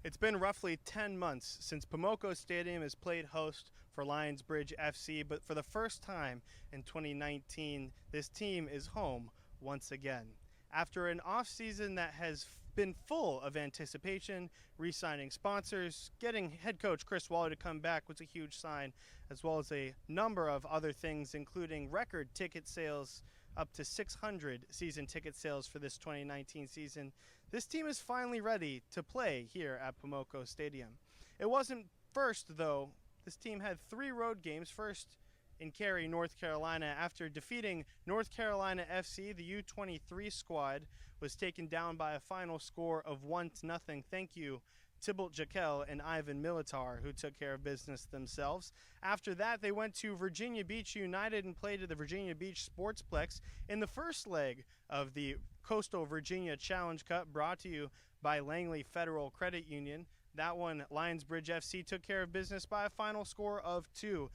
It's been roughly 10 months since Pomoco Stadium has played host for Lionsbridge FC, but for the first time in 2019, this team is home once again. After an offseason that has been full of anticipation, re-signing sponsors, getting head coach Chris Waller to come back was a huge sign, as well as a number of other things, including record ticket sales, up to 600 season ticket sales for this 2019 season. This team is finally ready to play here at Pomoco Stadium. It wasn't first, though. This team had 3 road games. First in Cary, North Carolina. After defeating North Carolina FC, the U23 squad was taken down by a final score of 1-0. Thank you, Thibaut, Jacquel, and Ivan Militar, who took care of business themselves. After that, they went to Virginia Beach United and played at the Virginia Beach Sportsplex in the first leg of the Coastal Virginia Challenge Cup, brought to you by Langley Federal Credit Union. That one, Lionsbridge FC took care of business by a final score of 2-0.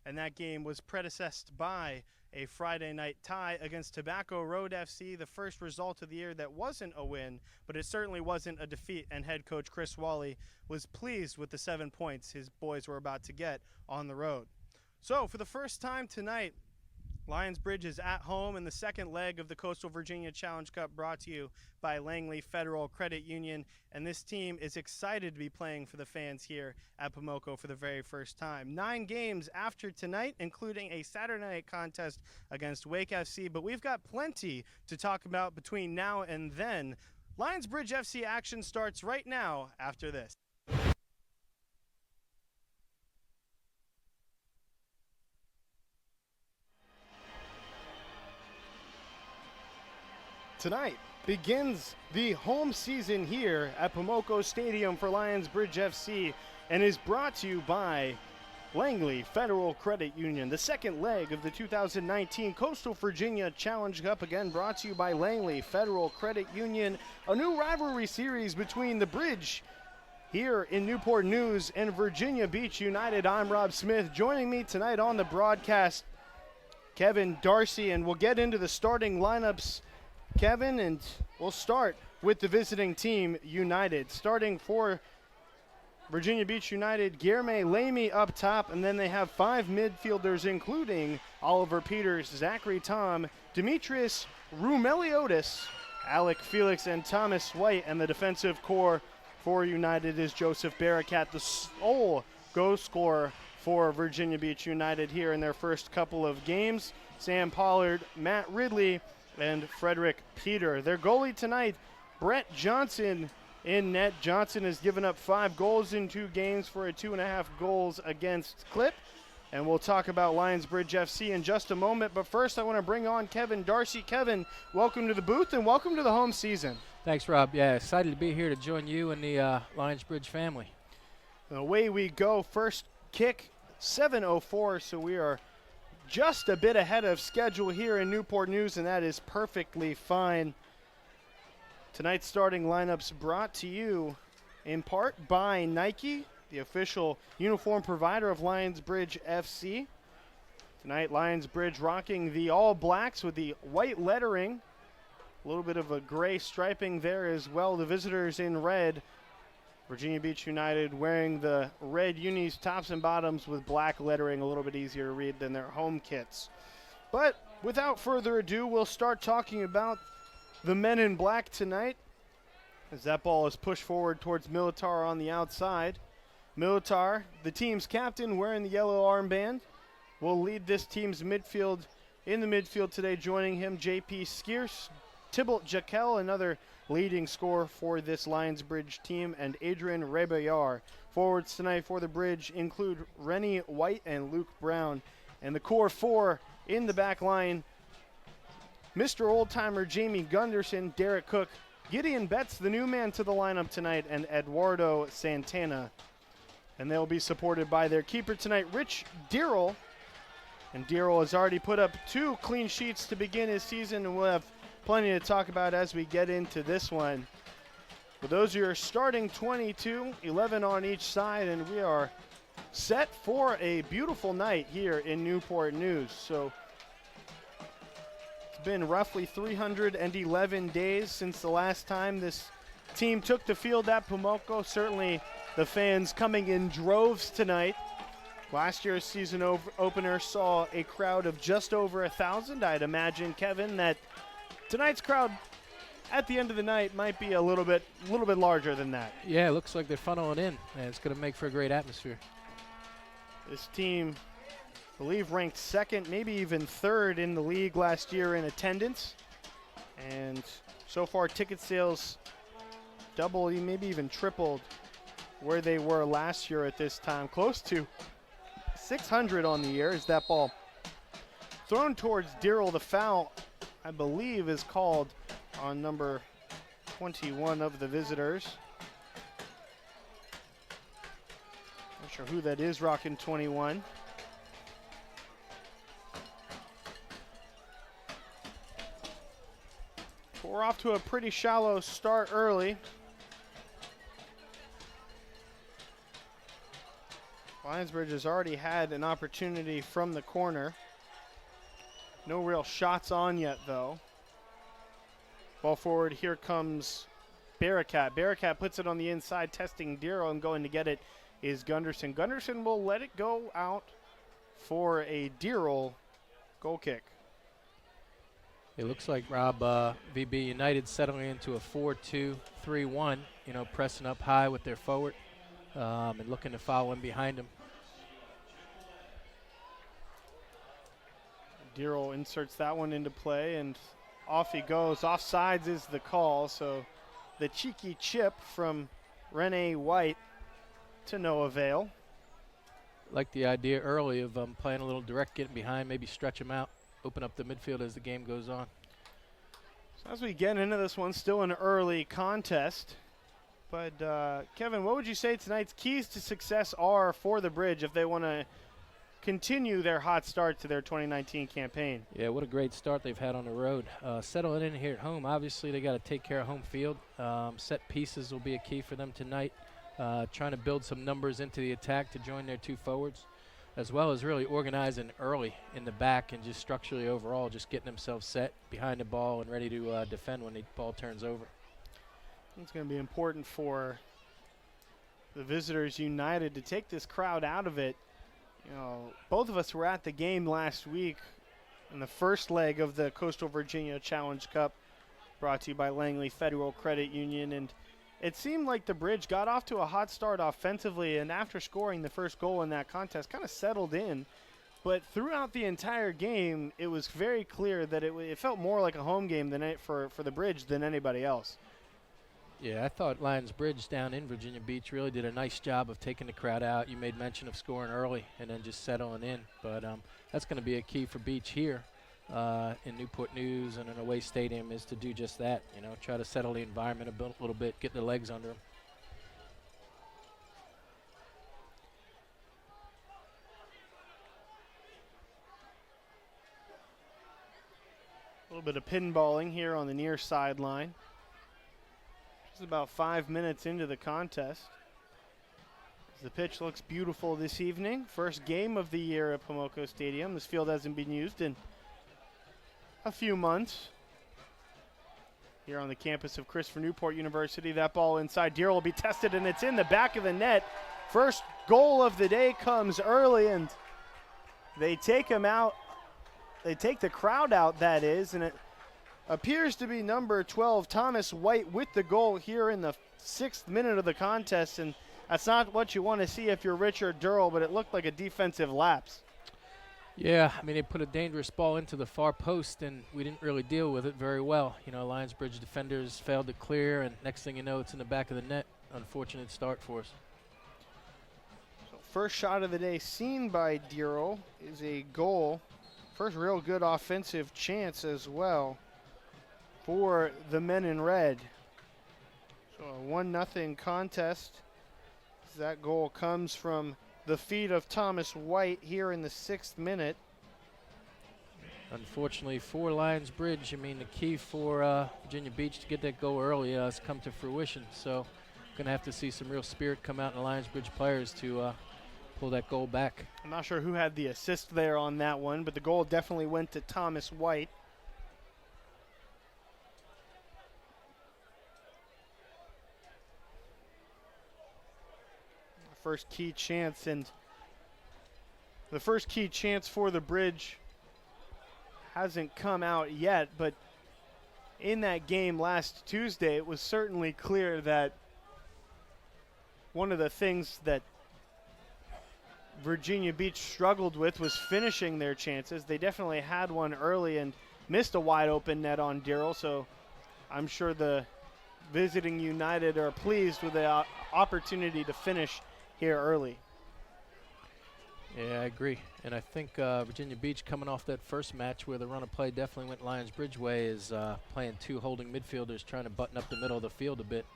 And that game was predecessed by a Friday night tie against Tobacco Road FC, the first result of the year that wasn't a win, but it certainly wasn't a defeat, and head coach Chris Wally was pleased with the 7 points his boys were about to get on the road. So for the first time tonight, Lionsbridge is at home in the second leg of the Coastal Virginia Challenge Cup, brought to you by Langley Federal Credit Union, and this team is excited to be playing for the fans here at Pomoco for the very first time. 9 games after tonight, including a Saturday night contest against Wake FC, but we've got plenty to talk about between now and then. Lionsbridge FC action starts right now after this. Tonight begins the home season here at Pomoco Stadium for Lionsbridge FC and is brought to you by Langley Federal Credit Union. The second leg of the 2019 Coastal Virginia Challenge Cup, again brought to you by Langley Federal Credit Union. A new rivalry series between the Bridge here in Newport News and Virginia Beach United. I'm Rob Smith. Joining me tonight on the broadcast, Kevin Darcy, and we'll get into the starting lineups, Kevin, and we'll start with the visiting team, United. Starting for Virginia Beach United, Guilherme Leme up top, and then they have 5 midfielders, including Oliver Peters, Zachary Tom, Demetrius Rumeliotis, Alec Felix, and Thomas White. And the defensive core for United is Joseph Barakat, the sole goal scorer for Virginia Beach United here in their first couple of games. Sam Pollard, Matt Ridley, and Frederick Peter. Their goalie tonight, Brett Johnson in net. Johnson has given up 5 goals in 2 games for a 2.5 goals against clip. And we'll talk about Lionsbridge FC in just a moment. But first, I want to bring on Kevin Darcy. Kevin, welcome to the booth and welcome to the home season. Thanks, Rob. Yeah, excited to be here to join you and the Lionsbridge family. Away we go. First kick, 7:04, so we are just a bit ahead of schedule here in Newport News, and that is perfectly fine. Tonight's starting lineups brought to you in part by Nike, the official uniform provider of Lionsbridge FC. Tonight, Lionsbridge rocking the all blacks with the white lettering, a little bit of a gray striping there as well. The visitors in red. Virginia Beach United wearing the red unis, tops and bottoms, with black lettering, a little bit easier to read than their home kits. But without further ado, we'll start talking about the men in black tonight, as that ball is pushed forward towards Militar on the outside. Militar, the team's captain, wearing the yellow armband, will lead this team's midfield. In the midfield today, joining him, J.P. Scearce, Thibaut Jacquel, another leading scorer for this Lionsbridge team, and Adrian Rebollar. Forwards tonight for the Bridge include Rene White and Luke Brown. And the core 4 in the back line, Mr. Oldtimer Jamie Gunderson, Derek Cooke, Gideon Betz, the new man to the lineup tonight, and Eduardo Sant'Ana. And they'll be supported by their keeper tonight, Rich Dearle. And Dearle has already put up 2 clean sheets to begin his season, and we'll have plenty to talk about as we get into this one. But those are your starting 22, 11 on each side, and we are set for a beautiful night here in Newport News. So it's been roughly 311 days since the last time this team took the field at Pomoco. Certainly the fans coming in droves tonight. Last year's season opener saw a crowd of just over 1,000. I'd imagine, Kevin, that tonight's crowd at the end of the night might be a little bit larger than that. Yeah, it looks like they're funneling in, and it's going to make for a great atmosphere. This team, I believe, ranked second, maybe even third in the league last year in attendance. And so far, ticket sales doubled, maybe even tripled where they were last year at this time. Close to 600 on the year as that ball thrown towards Dearle. The foul, I believe, is called on number 21 of the visitors. Not sure who that is rocking 21. We're off to a pretty shallow start early. Lionsbridge has already had an opportunity from the corner. No real shots on yet, though. Ball forward, here comes Barracat. Barracat puts it on the inside, testing Dearle, and going to get it is Gunderson. Gunderson will let it go out for a Dearle goal kick. It looks like, Rob, VB United settling into a 4-2-3-1, pressing up high with their forward and looking to follow in behind them. Dearle inserts that one into play, and off he goes. Offsides is the call, so the cheeky chip from Rene White to no avail. Like the idea early of playing a little direct, getting behind, maybe stretch them out, open up the midfield as the game goes on. So as we get into this one, still an early contest. But, Kevin, what would you say tonight's keys to success are for the Bridge if they want to continue their hot start to their 2019 campaign? Yeah, what a great start they've had on the road. Settling in here at home, obviously they got to take care of home field. Set pieces will be a key for them tonight. Trying to build some numbers into the attack to join their two forwards, as well as really organizing early in the back and just structurally overall, just getting themselves set behind the ball and ready to defend when the ball turns over. It's going to be important for the Visitors United to take this crowd out of it. Both of us were at the game last week in the first leg of the Coastal Virginia Challenge Cup, brought to you by Langley Federal Credit Union, and it seemed like the Bridge got off to a hot start offensively, and after scoring the first goal in that contest, kind of settled in. But throughout the entire game, it was very clear that it felt more like a home game for the Bridge than anybody else. Yeah, I thought Lionsbridge down in Virginia Beach really did a nice job of taking the crowd out. You made mention of scoring early and then just settling in. But that's going to be a key for Beach here in Newport News and an away stadium, is to do just that. Try to settle the environment a little bit, get their legs under them. A little bit of pinballing here on the near sideline. Just about 5 minutes into the contest. The pitch looks beautiful this evening. First game of the year at Pomoco Stadium. This field hasn't been used in a few months. Here on the campus of Christopher Newport University, that ball inside Dearle will be tested, and it's in the back of the net. First goal of the day comes early, and they take him out. They take the crowd out, that is, and it appears to be number 12, Thomas White, with the goal here in the 6th minute of the contest, and that's not what you want to see if you're Richard Dearle, but it looked like a defensive lapse. Yeah, they put a dangerous ball into the far post, and we didn't really deal with it very well. Lionsbridge defenders failed to clear, and next thing you know, it's in the back of the net. Unfortunate start for us. So first shot of the day seen by Dearle is a goal. First real good offensive chance as well for the men in red. So a 1-0 contest. That goal comes from the feet of Thomas White here in the 6th minute. Unfortunately for Lionsbridge, the key for Virginia Beach to get that goal early has come to fruition. So going to have to see some real spirit come out in the Lionsbridge players to pull that goal back. I'm not sure who had the assist there on that one, but the goal definitely went to Thomas White. first key chance, and the first key chance for the Bridge hasn't come out yet, but in that game last Tuesday, it was certainly clear that one of the things that Virginia Beach struggled with was finishing their chances. They definitely had one early and missed a wide open net on Dearle, so I'm sure the visiting United are pleased with the opportunity to finish here early. Yeah, I agree. And I think Virginia Beach, coming off that first match where the run of play definitely went Lionsbridge way, is playing two holding midfielders, trying to button up the middle of the field a bit.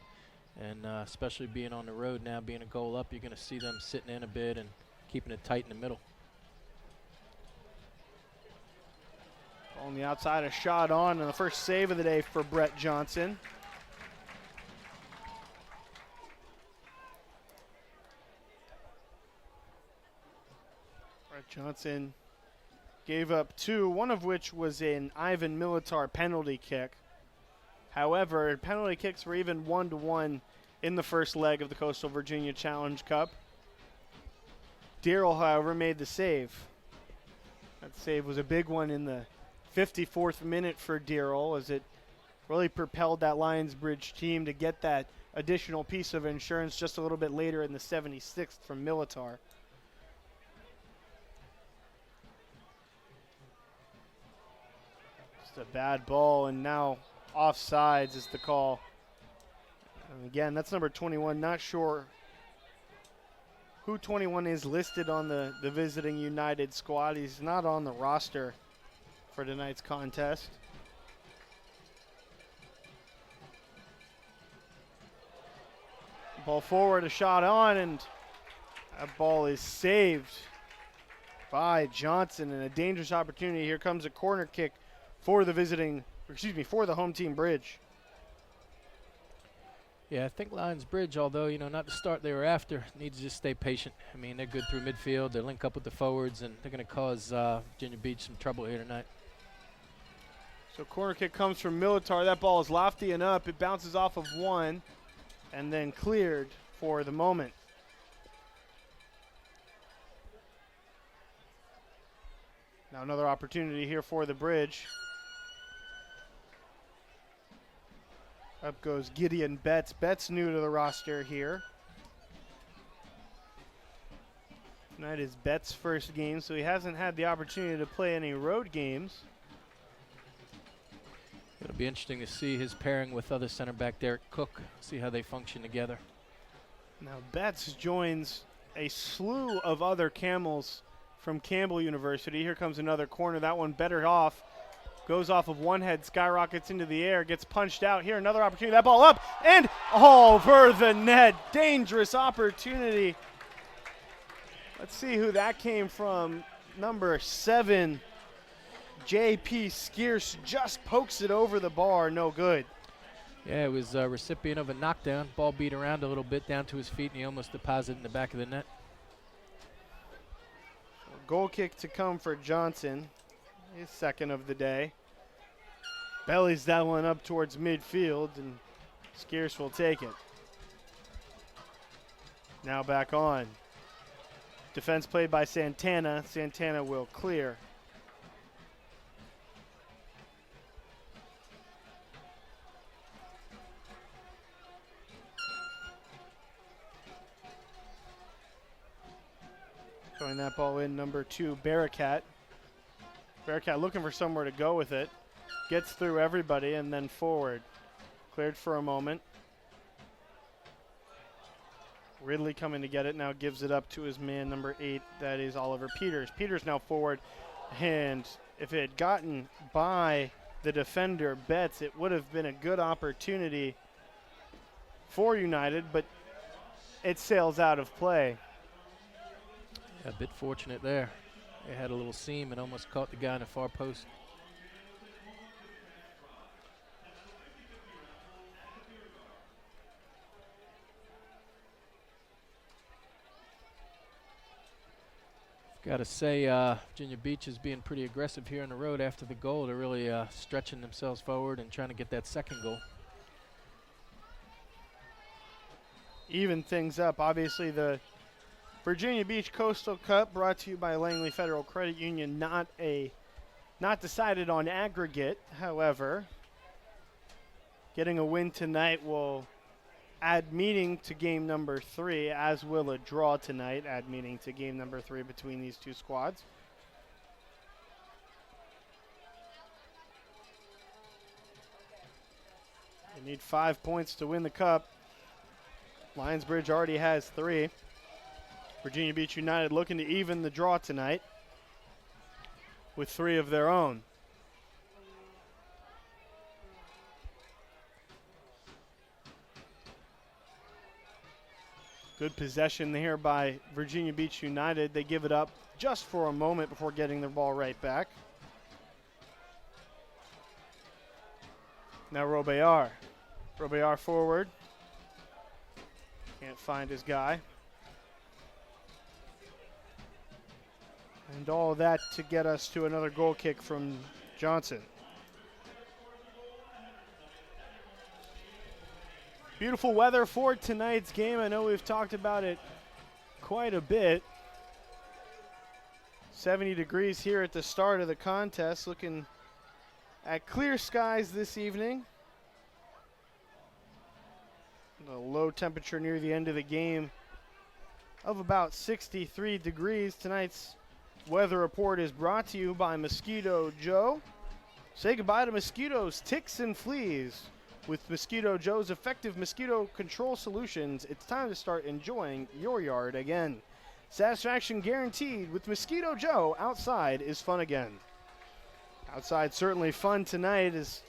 And especially being on the road now, being a goal up, you're going to see them sitting in a bit and keeping it tight in the middle. On the outside, a shot on, and the first save of the day for Brett Johnson. Brett Johnson gave up two, one of which was an Ivan Militar penalty kick. However, penalty kicks were even 1-1 in the first leg of the Coastal Virginia Challenge Cup. Dearle, however, made the save. That save was a big one in the 54th minute for Dearle, as it really propelled that Lionsbridge team to get that additional piece of insurance just a little bit later in the 76th from Militar. Just a bad ball, and now offsides is the call. And again, that's number 21. Not sure who 21 is listed on the visiting United squad. He's not on the roster for tonight's contest. Ball forward, a shot on, and that ball is saved by Johnson, and a dangerous opportunity. Here comes a corner kick for the home team Bridge. Yeah, I think Lionsbridge, although, not the start they were after, needs to just stay patient. I mean, they're good through midfield. They link up with the forwards, and they're going to cause Virginia Beach some trouble here tonight. So corner kick comes from Militar. That ball is lofty and up. It bounces off of one and then cleared for the moment. Now another opportunity here for the Bridge. Up goes Gideon Betz. Betz new to the roster here. Tonight is Betz' first game, so he hasn't had the opportunity to play any road games. It'll be interesting to see his pairing with other center back Cooke, see how they function together. Now Betz joins a slew of other Camels from Campbell University. Here comes another corner. That one better off. Goes off of one head, skyrockets into the air, gets punched out. Here, another opportunity. That ball up and over the net. Dangerous opportunity. Let's see who that came from. Number 7, J.P. Scearce, just pokes it over the bar. No good. Yeah, it was a recipient of a knockdown. Ball beat around a little bit down to his feet, and he almost deposited in the back of the net. Goal kick to come for Johnson. His second of the day. Bellies that one up towards midfield, and Scearce will take it. Now back on. Defense played by Sant'Ana. Sant'Ana will clear. Throwing that ball in, number 2, Bearcat. Bearcat looking for somewhere to go with it. Gets through everybody and then forward. Cleared for a moment. Ridley coming to get it, now gives it up to his man, number 8. That is Oliver Peters. Peters now forward, and if it had gotten by the defender, Betz, it would have been a good opportunity for United, but it sails out of play. Yeah, a bit fortunate there. They had a little seam and almost caught the guy in the far post. Got to say, Virginia Beach is being pretty aggressive here on the road after the goal. They're really stretching themselves forward and trying to get that second goal. Even things up. Obviously, the Virginia Beach Coastal Cup brought to you by Langley Federal Credit Union. Not decided on aggregate, however. Getting a win tonight will add meaning to game number 3, as will a draw tonight add meaning to game number 3 between these two squads. They need 5 points to win the cup. Lionsbridge already has 3. Virginia Beach United looking to even the draw tonight with 3 of their own. Good possession here by Virginia Beach United. They give it up just for a moment before getting their ball right back. Now Rebollar. Rebollar forward. Can't find his guy. And all that to get us to another goal kick from Johnson. Beautiful weather for tonight's game. I know we've talked about it quite a bit. 70 degrees here at the start of the contest. Looking at clear skies this evening. A low temperature near the end of the game of about 63 degrees. Tonight's weather report is brought to you by Mosquito Joe. Say goodbye to mosquitoes, ticks, and fleas. With Mosquito Joe's effective mosquito control solutions, it's time to start enjoying your yard again. Satisfaction guaranteed with Mosquito Joe. Outside is fun again. Outside certainly fun tonight is,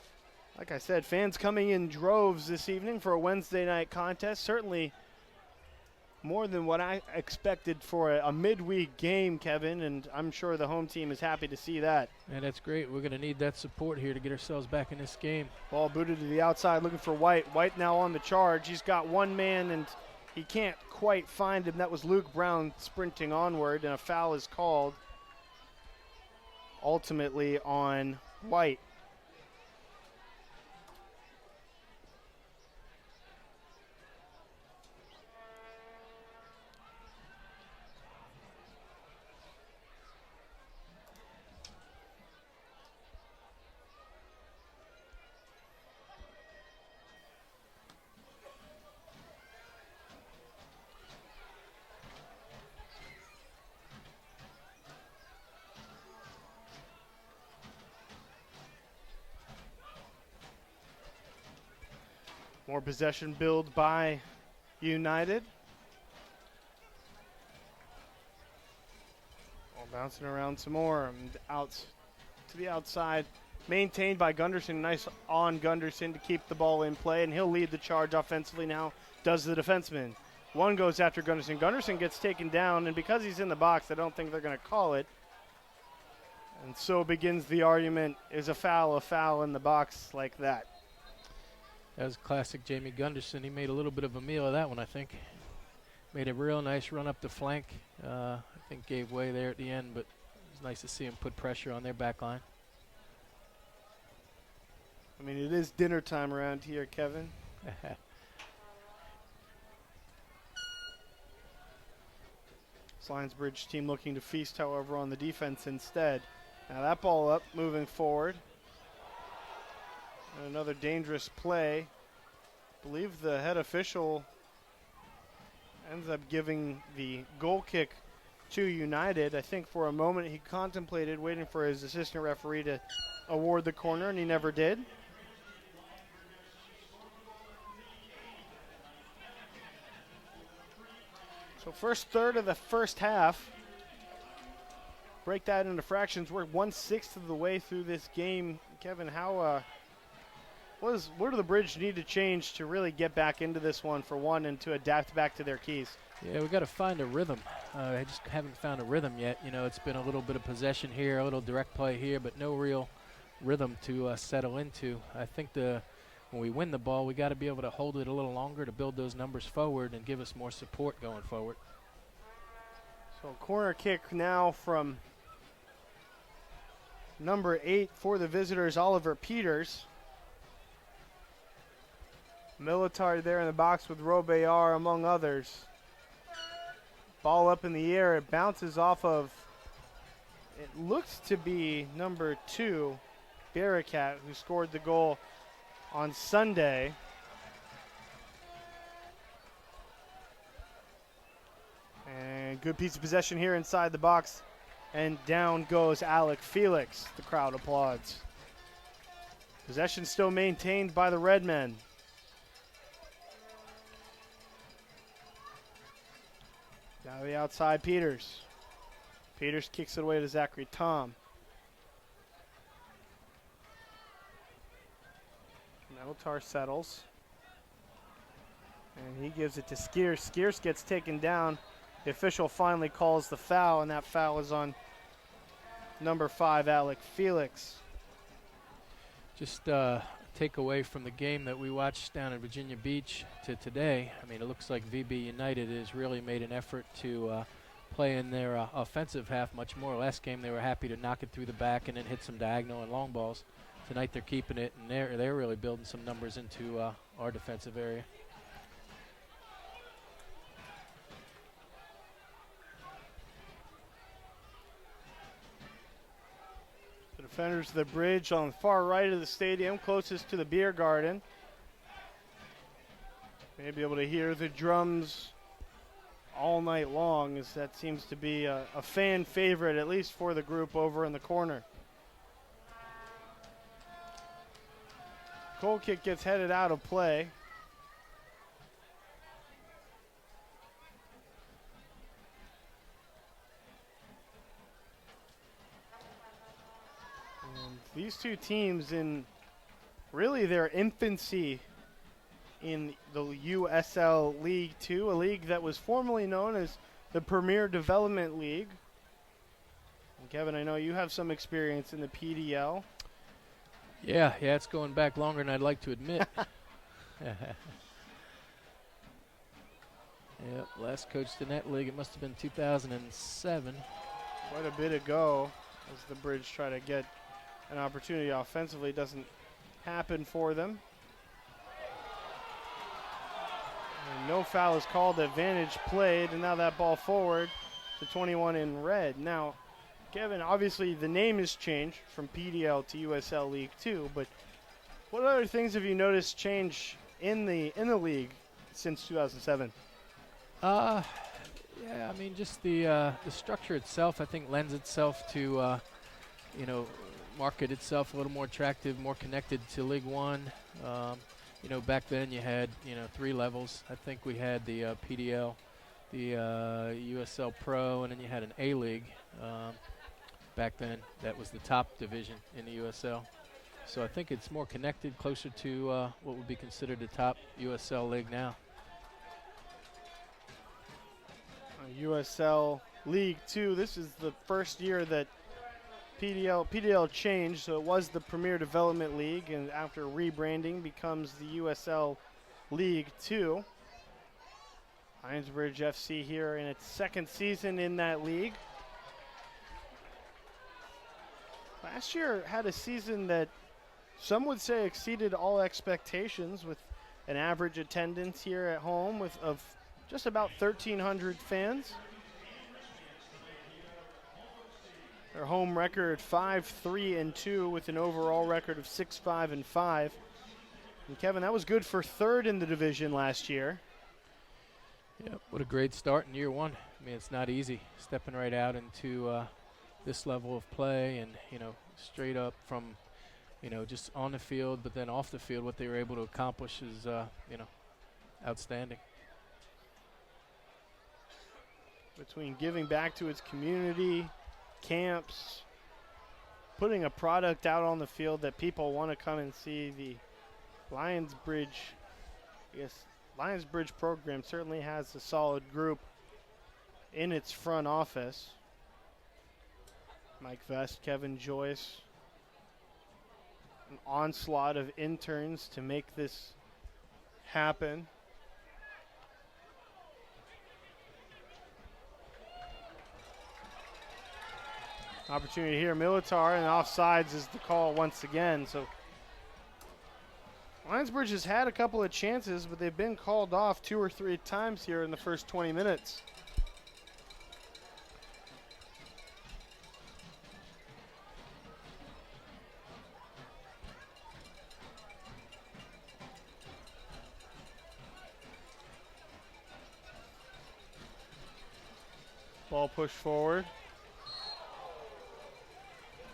like I said, fans coming in droves this evening for a Wednesday night contest. Certainly more than what I expected for a midweek game, Kevin, and I'm sure the home team is happy to see that. Yeah, that's great. We're going to need that support here to get ourselves back in this game. Ball booted to the outside, looking for White. White now on the charge. He's got one man, and he can't quite find him. That was Luke Brown sprinting onward, and a foul is called ultimately on White. More possession build by United. Ball bouncing around some more. And out to the outside. Maintained by Gunderson. Nice on Gunderson to keep the ball in play. And he'll lead the charge offensively now. Does the defenseman. One goes after Gunderson. Gunderson gets taken down. And because he's in the box, I don't think they're going to call it. And so begins the argument. Is a foul in the box like that? That was classic Jamie Gunderson. He made a little bit of a meal of that one, I think. Made a real nice run up the flank. I think gave way there at the end, but it was nice to see him put pressure on their back line. I mean, it is dinner time around here, Kevin. This Lionsbridge team looking to feast, however, on the defense instead. Now that ball up, moving forward. And another dangerous play. I believe the head official ends up giving the goal kick to United. I think for a moment he contemplated waiting for his assistant referee to award the corner, and he never did. So first third of the first half. Break that into fractions. We're 1/6 of the way through this game. Kevin, where do the Bridge need to change to really get back into this one for one and to adapt back to their keys? Yeah, we got to find a rhythm. I just haven't found a rhythm yet. You know, it's been a little bit of possession here, a little direct play here, but no real rhythm to settle into. I think when we win the ball, we got to be able to hold it a little longer to build those numbers forward and give us more support going forward. So corner kick now from number 8 for the visitors, Oliver Peters. Militar there in the box with Rebollar, among others. Ball up in the air. It bounces off of, it looks to be number 2, Barakat, who scored the goal on Sunday. And good piece of possession here inside the box. And down goes Alec Felix. The crowd applauds. Possession still maintained by the Redmen. Down to the outside, Peters. Peters kicks it away to Zachary Tom. Militar settles. And he gives it to Scearce. Scearce gets taken down. The official finally calls the foul, and that foul is on number 5, Alec Felix. Just take away from the game that we watched down at Virginia Beach to today. I mean, it looks like VB United has really made an effort to play in their offensive half much more. Last game they were happy to knock it through the back and then hit some diagonal and long balls. Tonight they're keeping it, and they're really building some numbers into our defensive area. Defenders of the bridge on the far right of the stadium, closest to the beer garden. May be able to hear the drums all night long, as that seems to be a fan favorite, at least for the group over in the corner. Goal kick gets headed out of play. These two teams in really their infancy in the USL League 2, a league that was formerly known as the Premier Development League. And Kevin, I know you have some experience in the PDL. Yeah, it's going back longer than I'd like to admit. Yep, last coached in that league, it must have been 2007. Quite a bit ago, as the Bridge try to get an opportunity offensively. Doesn't happen for them. And no foul is called, advantage played, and now that ball forward to 21 in red. Now, Kevin, obviously the name has changed from PDL to USL League 2, but what other things have you noticed change in the league since 2007? Yeah, I mean, just the structure itself, I think, lends itself to, market itself a little more attractive, more connected to League One. Back then you had, 3 levels. I think we had the PDL, the USL Pro, and then you had an A-League. Back then, that was the top division in the USL. So I think it's more connected, closer to what would be considered the top USL league now. USL League 2, this is the first year that PDL changed, so it was the Premier Development League, and after rebranding becomes the USL League 2. Lionsbridge FC here in its second season in that league. Last year had a season that some would say exceeded all expectations, with an average attendance here at home of just about 1,300 fans. Their home record 5-3-2 with an overall record of 6-5-5. And Kevin, that was good for third in the division last year. Yeah, what a great start in year one. I mean, it's not easy stepping right out into this level of play, and straight up from just on the field, but then off the field, what they were able to accomplish is outstanding. Between giving back to its community, camps, putting a product out on the field that people want to come and see, the Lionsbridge program certainly has a solid group in its front office. Mike Vest, Kevin Joyce, an onslaught of interns to make this happen. Opportunity here, Militar, and offsides is the call once again. So Lionsbridge has had a couple of chances, but they've been called off 2 or 3 times here in the first 20 minutes. Ball pushed forward.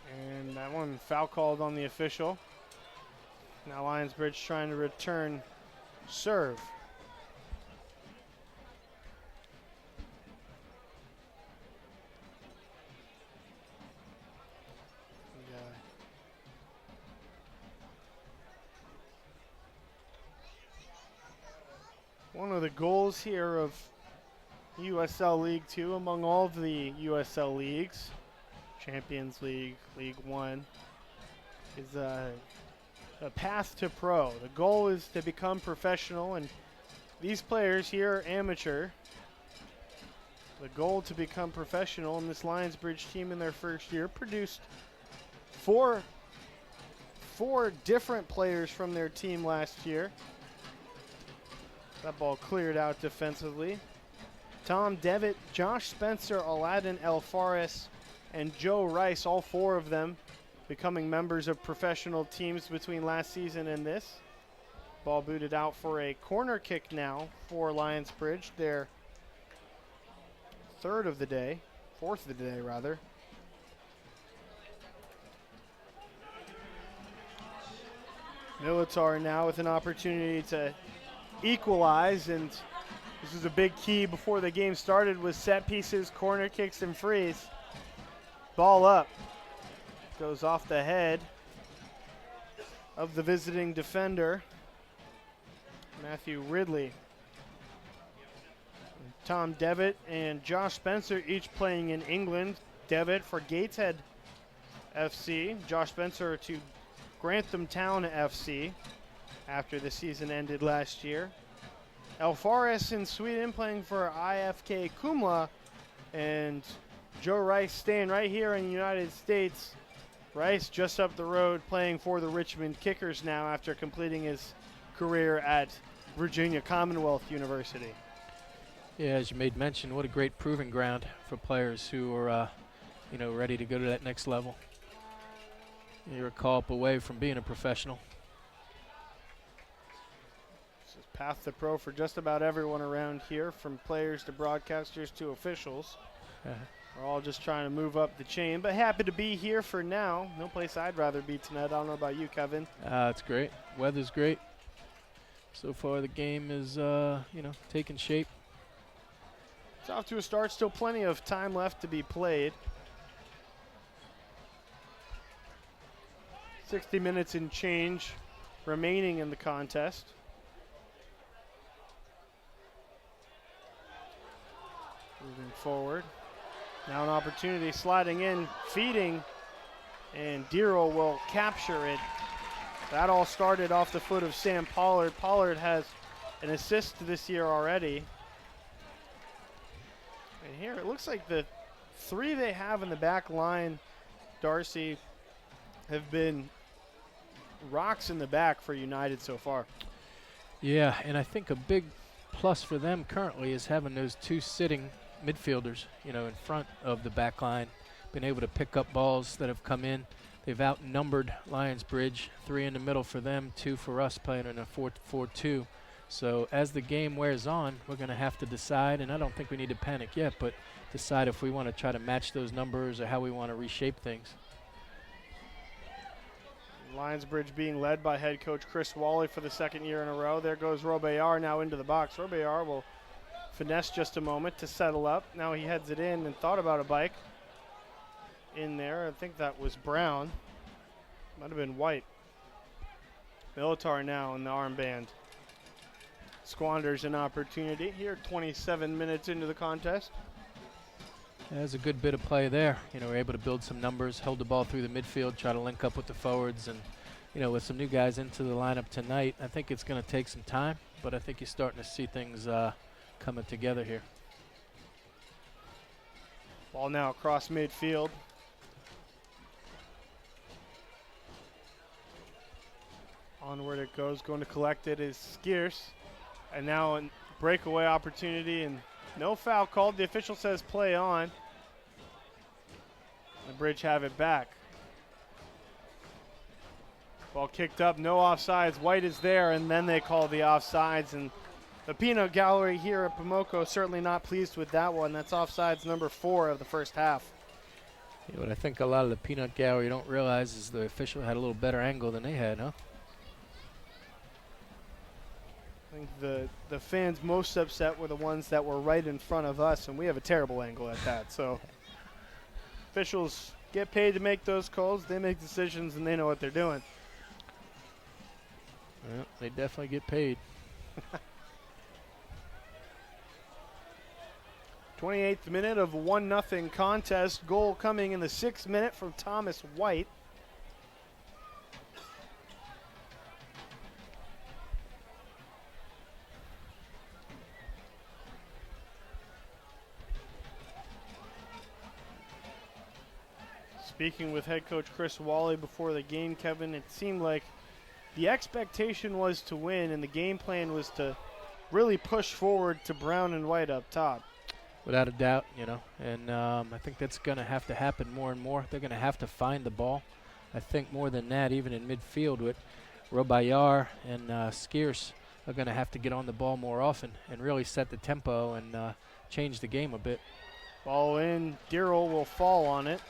And that one foul called on the official. Now Lionsbridge trying to return serve. One of the goals here of USL League 2 among all of the USL leagues, Champions League, League 1, is a path to pro. The goal is to become professional, and these players here are amateur. The goal to become professional, and this Lionsbridge team in their first year produced four different players from their team last year. That ball cleared out defensively. Tom Devitt, Josh Spencer, Aladdin El Fares, and Joe Rice, all four of them becoming members of professional teams between last season and this. Ball booted out for a corner kick now for Lionsbridge, their fourth of the day rather. Militar now with an opportunity to equalize, and this is a big key before the game started with set pieces, corner kicks, and frees. Ball up. Goes off the head of the visiting defender, Matthew Ridley. Tom Devitt and Josh Spencer each playing in England. Devitt for Gateshead FC. Josh Spencer to Grantham Town FC after the season ended last year. El Fares in Sweden playing for IFK Kumla, and Joe Rice staying right here in the United States. Rice just up the road playing for the Richmond Kickers now after completing his career at Virginia Commonwealth University. Yeah, as you made mention, what a great proving ground for players who are, ready to go to that next level. You're a call up away from being a professional. This is path to pro for just about everyone around here, from players to broadcasters to officials. We're all just trying to move up the chain, but happy to be here for now. No place I'd rather be tonight. I don't know about you, Kevin. It's great. Weather's great. So far the game is, taking shape. It's off to a start. Still plenty of time left to be played. 60 minutes and change remaining in the contest. Moving forward. Now an opportunity, sliding in, feeding, and Dearle will capture it. That all started off the foot of Sam Pollard. Pollard has an assist this year already. And here it looks like the three they have in the back line, Darcy, have been rocks in the back for United so far. Yeah, and I think a big plus for them currently is having those two sitting midfielders, in front of the back line, been able to pick up balls that have come in. They've outnumbered Lionsbridge, 3 in the middle for them, 2 for us, playing in a 4-4-2. So as the game wears on, we're going to have to decide, and I don't think we need to panic yet, but decide if we want to try to match those numbers or how we want to reshape things. Lionsbridge being led by head coach Chris Wally for the second year in a row. There goes Rebollar now into the box. Rebollar will finesse just a moment to settle up. Now he heads it in and thought about a bike in there. I think that was Brown. Might have been White. Militar now in the armband. Squanders an opportunity here, 27 minutes into the contest. There's a good bit of play there. We're able to build some numbers, held the ball through the midfield, try to link up with the forwards, and, with some new guys into the lineup tonight, I think it's going to take some time, but I think you're starting to see things coming together here. Ball now across midfield. Onward it goes. Going to collect it is Scearce. And now a breakaway opportunity, and no foul called. The official says play on. The Bridge have it back. Ball kicked up, no offsides. White is there, and then they call the offsides, and The peanut gallery here at Pomoco certainly not pleased with that one. That's offsides number 4 of the first half. Yeah, what I think a lot of the peanut gallery don't realize is the official had a little better angle than they had, huh? I think the fans most upset were the ones that were right in front of us, and we have a terrible angle at that. So officials get paid to make those calls. They make decisions, and they know what they're doing. Well, they definitely get paid. 28th minute of 1-0 contest. Goal coming in the 6th minute from Thomas White. Speaking with head coach Chris Wally before the game, Kevin, it seemed like the expectation was to win and the game plan was to really push forward to Brown and White up top. Without a doubt, you know, and I think that's going to have to happen more and more. They're going to have to find the ball. I think more than that, even in midfield with Rebollar and Scearce are going to have to get on the ball more often and really set the tempo and change the game a bit. Ball in, Dearle will fall on it.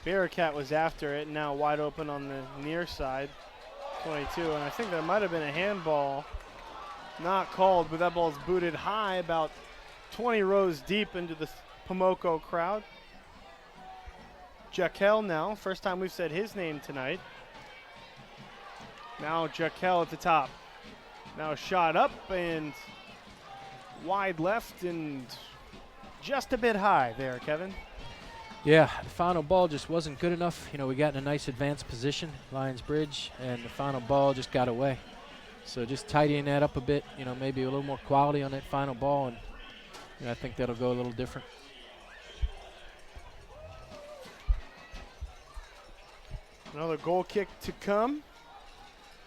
Bearcat was after it, now wide open on the near side, 22, and I think there might have been a handball. Not called, but that ball's booted high about 20 rows deep into the Pomoco crowd. Jacquel now, first time we've said his name tonight. Now Jacquel at the top. Now shot up and wide left and just a bit high there, Kevin. Yeah, the final ball just wasn't good enough. You know, we got in a nice advanced position, Lionsbridge, and the final ball just got away. So just tidying that up a bit, you know, maybe a little more quality on that final ball, and you know, I think that'll go a little different. Another goal kick to come.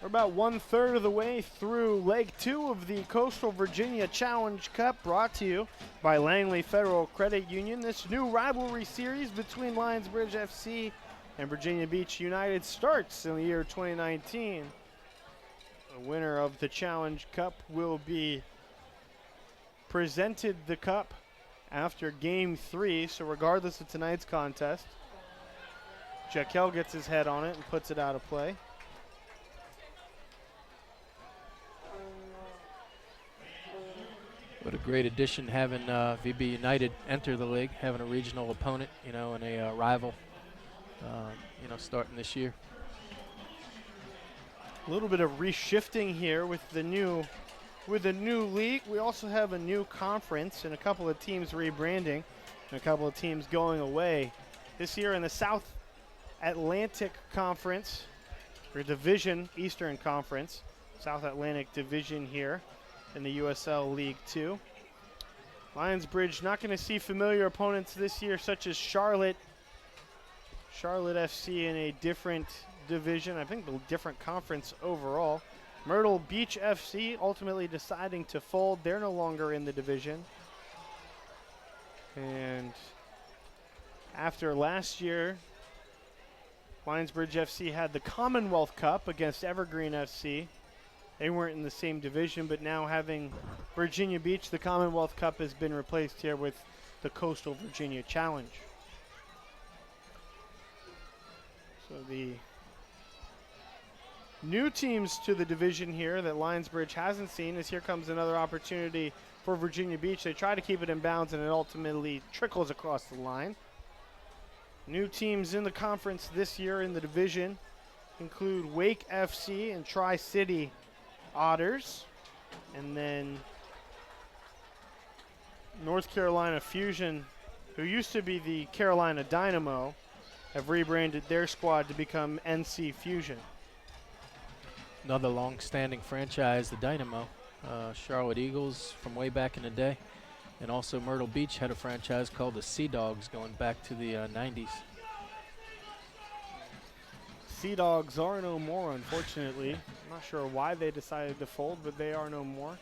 We're about 1/3 of the way through leg 2 of the Coastal Virginia Challenge Cup, brought to you by Langley Federal Credit Union. This new rivalry series between Lionsbridge FC and Virginia Beach United starts in the year 2019. The winner of the Challenge Cup will be presented the cup after game 3, so regardless of tonight's contest, Jacquel gets his head on it and puts it out of play. What a great addition having VB United enter the league, having a regional opponent, you know, and a rival, you know, starting this year. A little bit of reshifting here with the new league. We also have a new conference and a couple of teams rebranding and a couple of teams going away. This year in the South Atlantic Conference, or Division, Eastern Conference, South Atlantic Division here in the USL League 2. Lionsbridge not going to see familiar opponents this year, such as Charlotte FC in a different division, I think the different conference overall. Myrtle Beach FC ultimately deciding to fold. They're no longer in the division. And after last year, Lionsbridge FC had the Commonwealth Cup against Evergreen FC. They weren't in the same division, but now having Virginia Beach, the Commonwealth Cup has been replaced here with the Coastal Virginia Challenge. So the new teams to the division here that Lionsbridge hasn't seen, as here comes another opportunity for Virginia Beach. They try to keep it in bounds and it ultimately trickles across the line. New teams in the conference this year in the division include Wake FC and Tri-City Otters, and then North Carolina Fusion, who used to be the Carolina Dynamo, have rebranded their squad to become NC Fusion. Another long-standing franchise, the Dynamo. Charlotte Eagles from way back in the day. And also Myrtle Beach had a franchise called the Sea Dogs going back to the 90s. Sea Dogs are no more, unfortunately. I'm not sure why they decided to fold, but they are no more.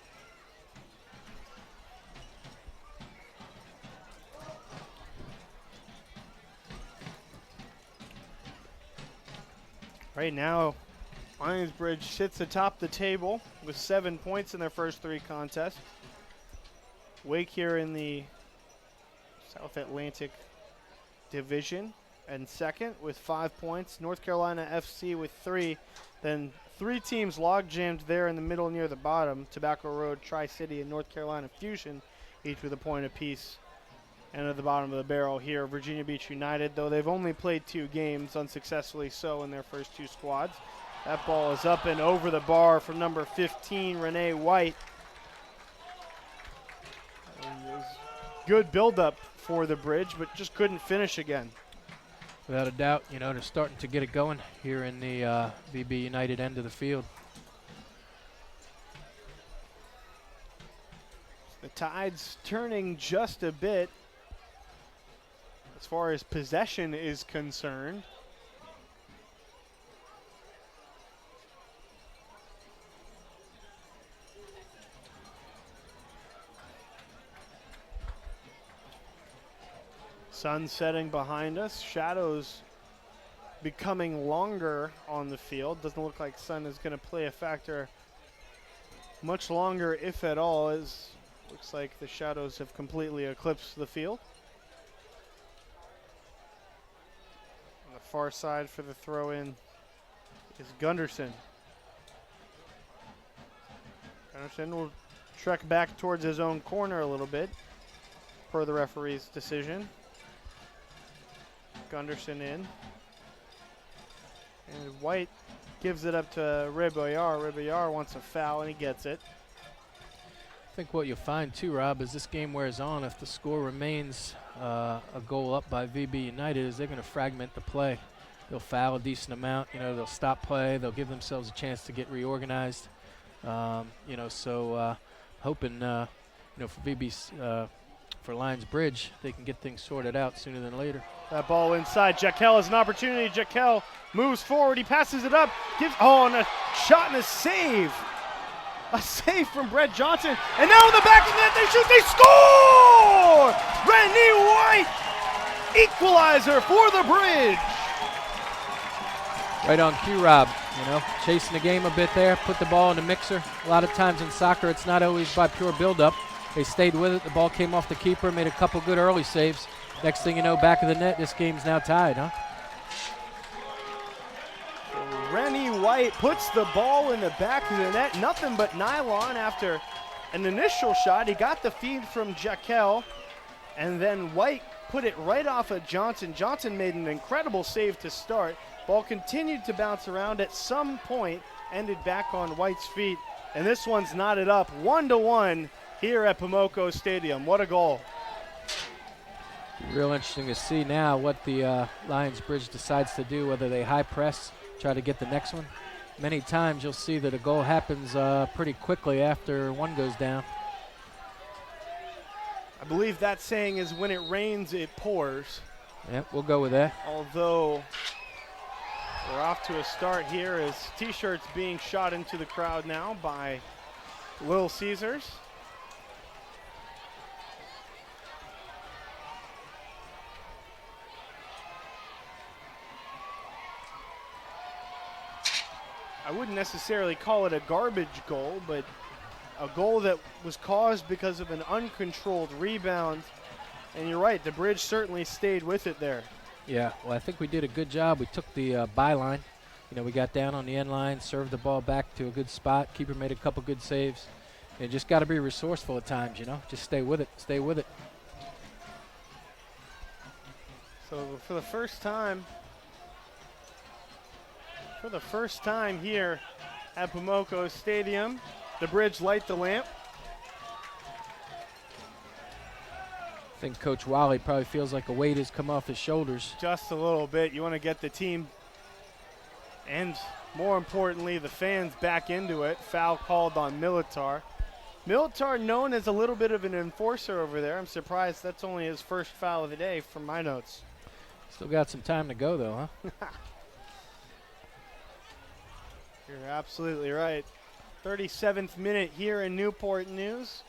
Right now, Lionsbridge sits atop the table with 7 points in their first 3 contests. Wake here in the South Atlantic Division and second with 5 points. North Carolina FC with 3. Then 3 teams log jammed there in the middle near the bottom. Tobacco Road, Tri-City, and North Carolina Fusion, each with a point apiece. And at the bottom of the barrel here, Virginia Beach United, though they've only played 2 games, unsuccessfully so in their first 2 squads. That ball is up and over the bar from number 15, Rene White. Good build-up for the Bridge, but just couldn't finish again. Without a doubt, you know, they're starting to get it going here in the VB United end of the field. The tide's turning just a bit as far as possession is concerned. Sun setting behind us, shadows becoming longer on the field. Doesn't look like sun is going to play a factor much longer, if at all, as looks like the shadows have completely eclipsed the field. On the far side for the throw-in is Gunderson. Gunderson will trek back towards his own corner a little bit, per the referee's decision. Gunderson in. And White gives it up to Rebollar. Rebollar wants a foul, and he gets it. I think what you'll find too, Rob, as this game wears on, if the score remains a goal up by VB United, is they're going to fragment the play. They'll foul a decent amount. You know, they'll stop play. They'll give themselves a chance to get reorganized. You know, so hoping, you know, for VB's, for Lionsbridge, they can get things sorted out sooner than later. That ball inside. Jacquel has an opportunity. Jacquel moves forward. He passes it up. And a shot and a save. A save from Brett Johnson. And now in the back of the net, they shoot. They score! Rene White, equalizer for the Bridge. Right on cue, Rob. You know, chasing the game a bit there. Put the ball in the mixer. A lot of times in soccer, it's not always by pure build-up. They stayed with it. The ball came off the keeper, made a couple good early saves. Next thing you know, back of the net, this game's now tied, huh? Rene White puts the ball in the back of the net. Nothing but nylon after an initial shot. He got the feed from Jacquel, and then White put it right off of Johnson. Johnson made an incredible save to start. Ball continued to bounce around. At some point, ended back on White's feet, and this one's knotted up 1-1 here at Pomoco Stadium. What a goal. Real interesting to see now what the Lionsbridge decides to do, whether they high press, try to get the next one. Many times you'll see that a goal happens pretty quickly after one goes down. I believe that saying is when it rains, it pours. Yep, we'll go with that. Although we're off to a start here as T-shirts being shot into the crowd now by Little Caesars. I wouldn't necessarily call it a garbage goal, but a goal that was caused because of an uncontrolled rebound. And you're right, the Bridge certainly stayed with it there. Yeah, well, I think we did a good job. We took the byline. You know, we got down on the end line, served the ball back to a good spot. Keeper made a couple good saves. And just got to be resourceful at times, you know. Just stay with it. Stay with it. So for the first time here at Pomoco Stadium, the Bridge light the lamp. I think Coach Wally probably feels like a weight has come off his shoulders. Just a little bit. You want to get the team and, more importantly, the fans back into it. Foul called on Militar. Militar known as a little bit of an enforcer over there. I'm surprised that's only his first foul of the day from my notes. Still got some time to go, though, huh? You're absolutely right. 37th minute here in Newport News.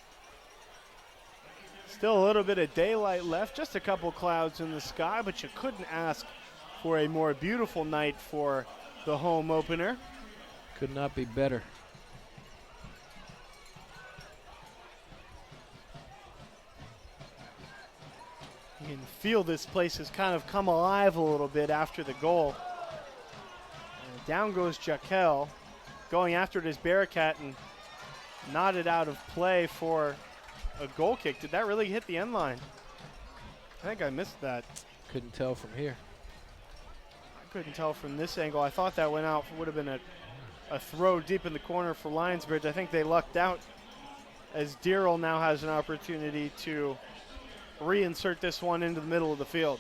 Still a little bit of daylight left, just a couple clouds in the sky, but you couldn't ask for a more beautiful night for the home opener. Could not be better. You can feel this place has kind of come alive a little bit after the goal. And down goes Jacquel, going after it as Bearcat and nodded out of play for a goal kick. Did that really hit the end line? I think I missed that. Couldn't tell from here. I couldn't tell from this angle. I thought that went out. Would have been a throw deep in the corner for Lionsbridge. I think they lucked out as Dearle now has an opportunity to reinsert this one into the middle of the field.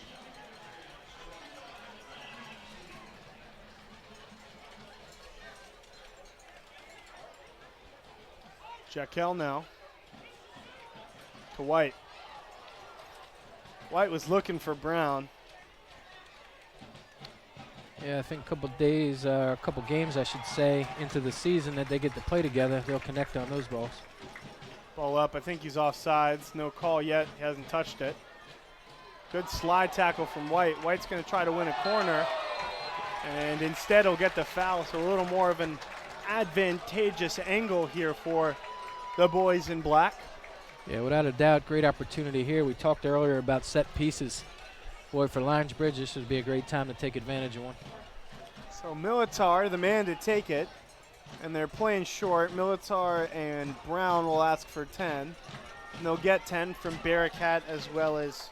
Jacquel now to White. White was looking for Brown. Yeah, I think a couple days, a couple games, I should say, into the season that they get to play together, they'll connect on those balls. Ball up. I think he's offsides. No call yet. He hasn't touched it. Good slide tackle from White. White's going to try to win a corner, and instead he'll get the foul. So a little more of an advantageous angle here for the boys in black. Yeah, without a doubt, great opportunity here. We talked earlier about set pieces. Boy, for Lionsbridge, this would be a great time to take advantage of one. So Militar, the man to take it, and they're playing short. Militar and Brown will ask for 10. And they'll get 10 from Bearcat as well as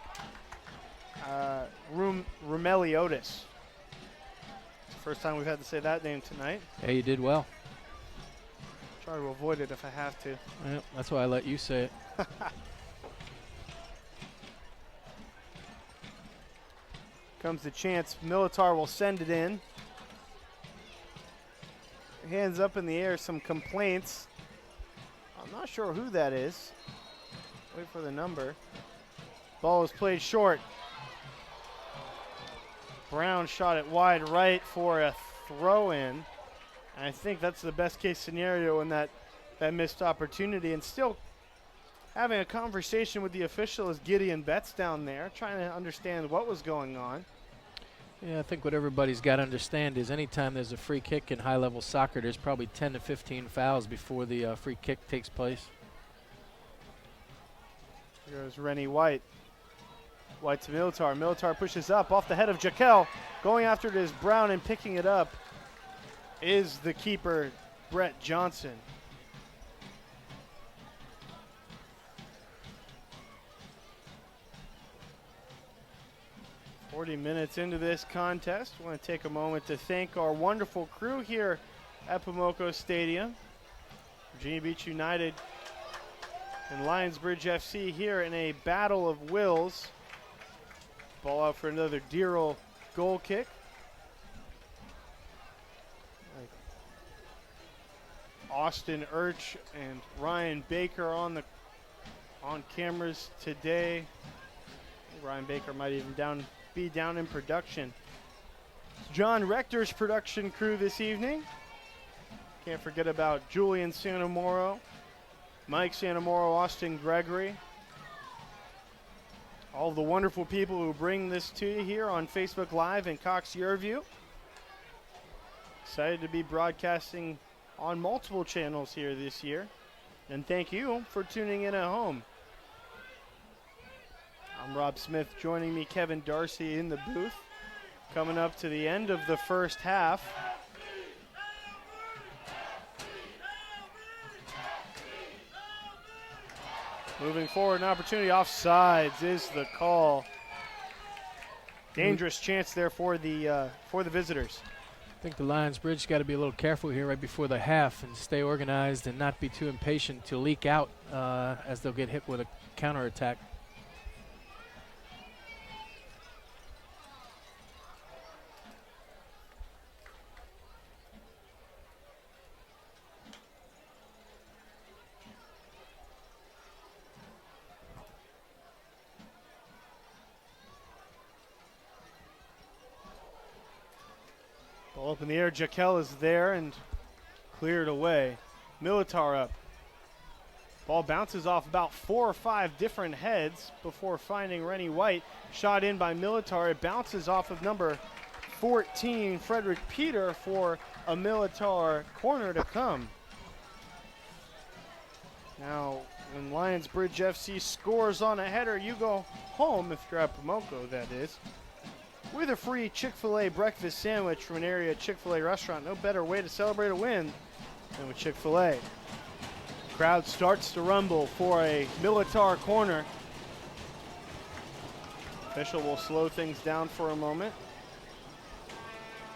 Romeliotis. It's the first time we've had to say that name tonight. Yeah, you did well. Try to avoid it if I have to. Yeah, that's why I let you say it. Comes the chance. Militar will send it in. Hands up in the air, some complaints. I'm not sure who that is. Wait for the number. Ball is played short. Brown shot it wide right for a throw-in. And I think that's the best case scenario in that missed opportunity. And still having a conversation with the official is Gideon Betz down there, trying to understand what was going on. Yeah, I think what everybody's got to understand is anytime there's a free kick in high-level soccer, there's probably 10 to 15 fouls before the free kick takes place. Here goes Rene White. White to Militar. Militar pushes up off the head of Jacquel. Going after it is Brown, and picking it up is the keeper, Brett Johnson. Minutes into this contest. I want to take a moment to thank our wonderful crew here at Pomoco Stadium. Virginia Beach United and Lionsbridge FC here in a battle of wills. Ball out for another Dearle goal kick. Austin Urch and Ryan Baker on cameras today. Ryan Baker might even be down in production. John Rector's production crew this evening. Can't forget about Julian Santamoro, Mike Santamoro, Austin Gregory. All the wonderful people who bring this to you here on Facebook Live and Cox Yearview. Excited to be broadcasting on multiple channels here this year. And thank you for tuning in at home. I'm Rob Smith, joining me, Kevin Darcy in the booth. Coming up to the end of the first half. Moving forward, an opportunity. Offsides is the call. Dangerous chance there for the visitors. I think the Lionsbridge got to be a little careful here right before the half and stay organized and not be too impatient to leak out as they'll get hit with a counterattack. Ball up in the air. Jacquel is there and cleared away. Militar up. Ball bounces off about 4 or 5 different heads before finding Rene White. Shot in by Militar. It bounces off of number 14, Frederick Peter for a Militar corner to come. Now, when Lionsbridge FC scores on a header, you go home, if you're at Pomoco, that is, with a free Chick-fil-A breakfast sandwich from an area Chick-fil-A restaurant. No better way to celebrate a win than with Chick-fil-A. Crowd starts to rumble for a Militar corner. Official will slow things down for a moment.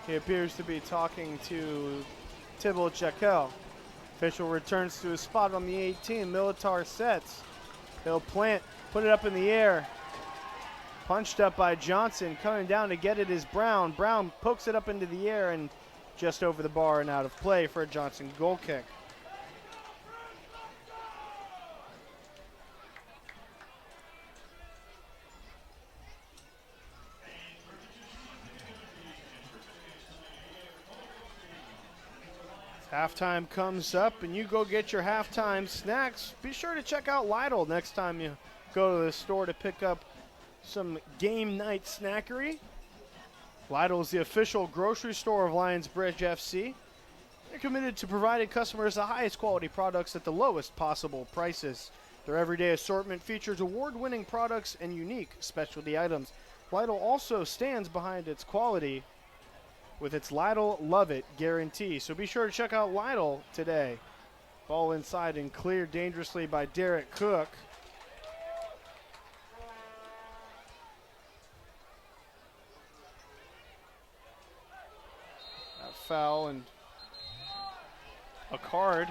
He appears to be talking to Thibaut Jacquel. Official returns to his spot on the 18. Militar sets. He'll plant, put it up in the air. Punched up by Johnson. Coming down to get it is Brown. Brown pokes it up into the air and just over the bar and out of play for a Johnson goal kick. Halftime comes up and you go get your halftime snacks. Be sure to check out Lidl next time you go to the store to pick up some game night snackery. Lidl is the official grocery store of Lionsbridge FC. They're committed to providing customers the highest quality products at the lowest possible prices. Their everyday assortment features award-winning products and unique specialty items. Lidl also stands behind its quality with its Lidl Love It guarantee. So be sure to check out Lidl today. Ball inside and cleared dangerously by Derek Cooke. A foul and a card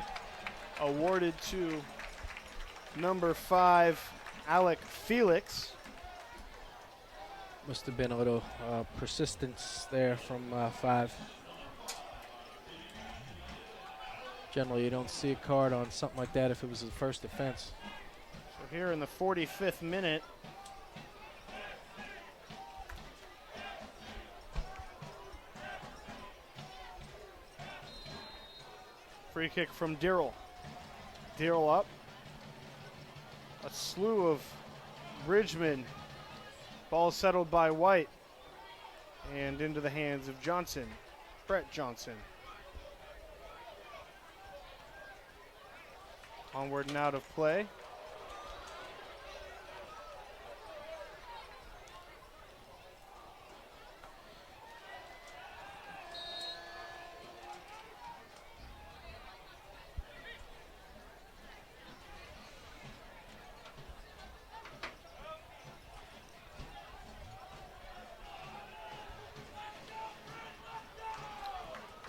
awarded to number 5, Alec Felix. Must have been a little persistence there from 5. Generally, you don't see a card on something like that if it was the first offense. So here in the 45th minute, free kick from Dearle. Dearle up. A slew of Bridgemen. Ball settled by White and into the hands of Johnson, Brett Johnson. Onward and out of play.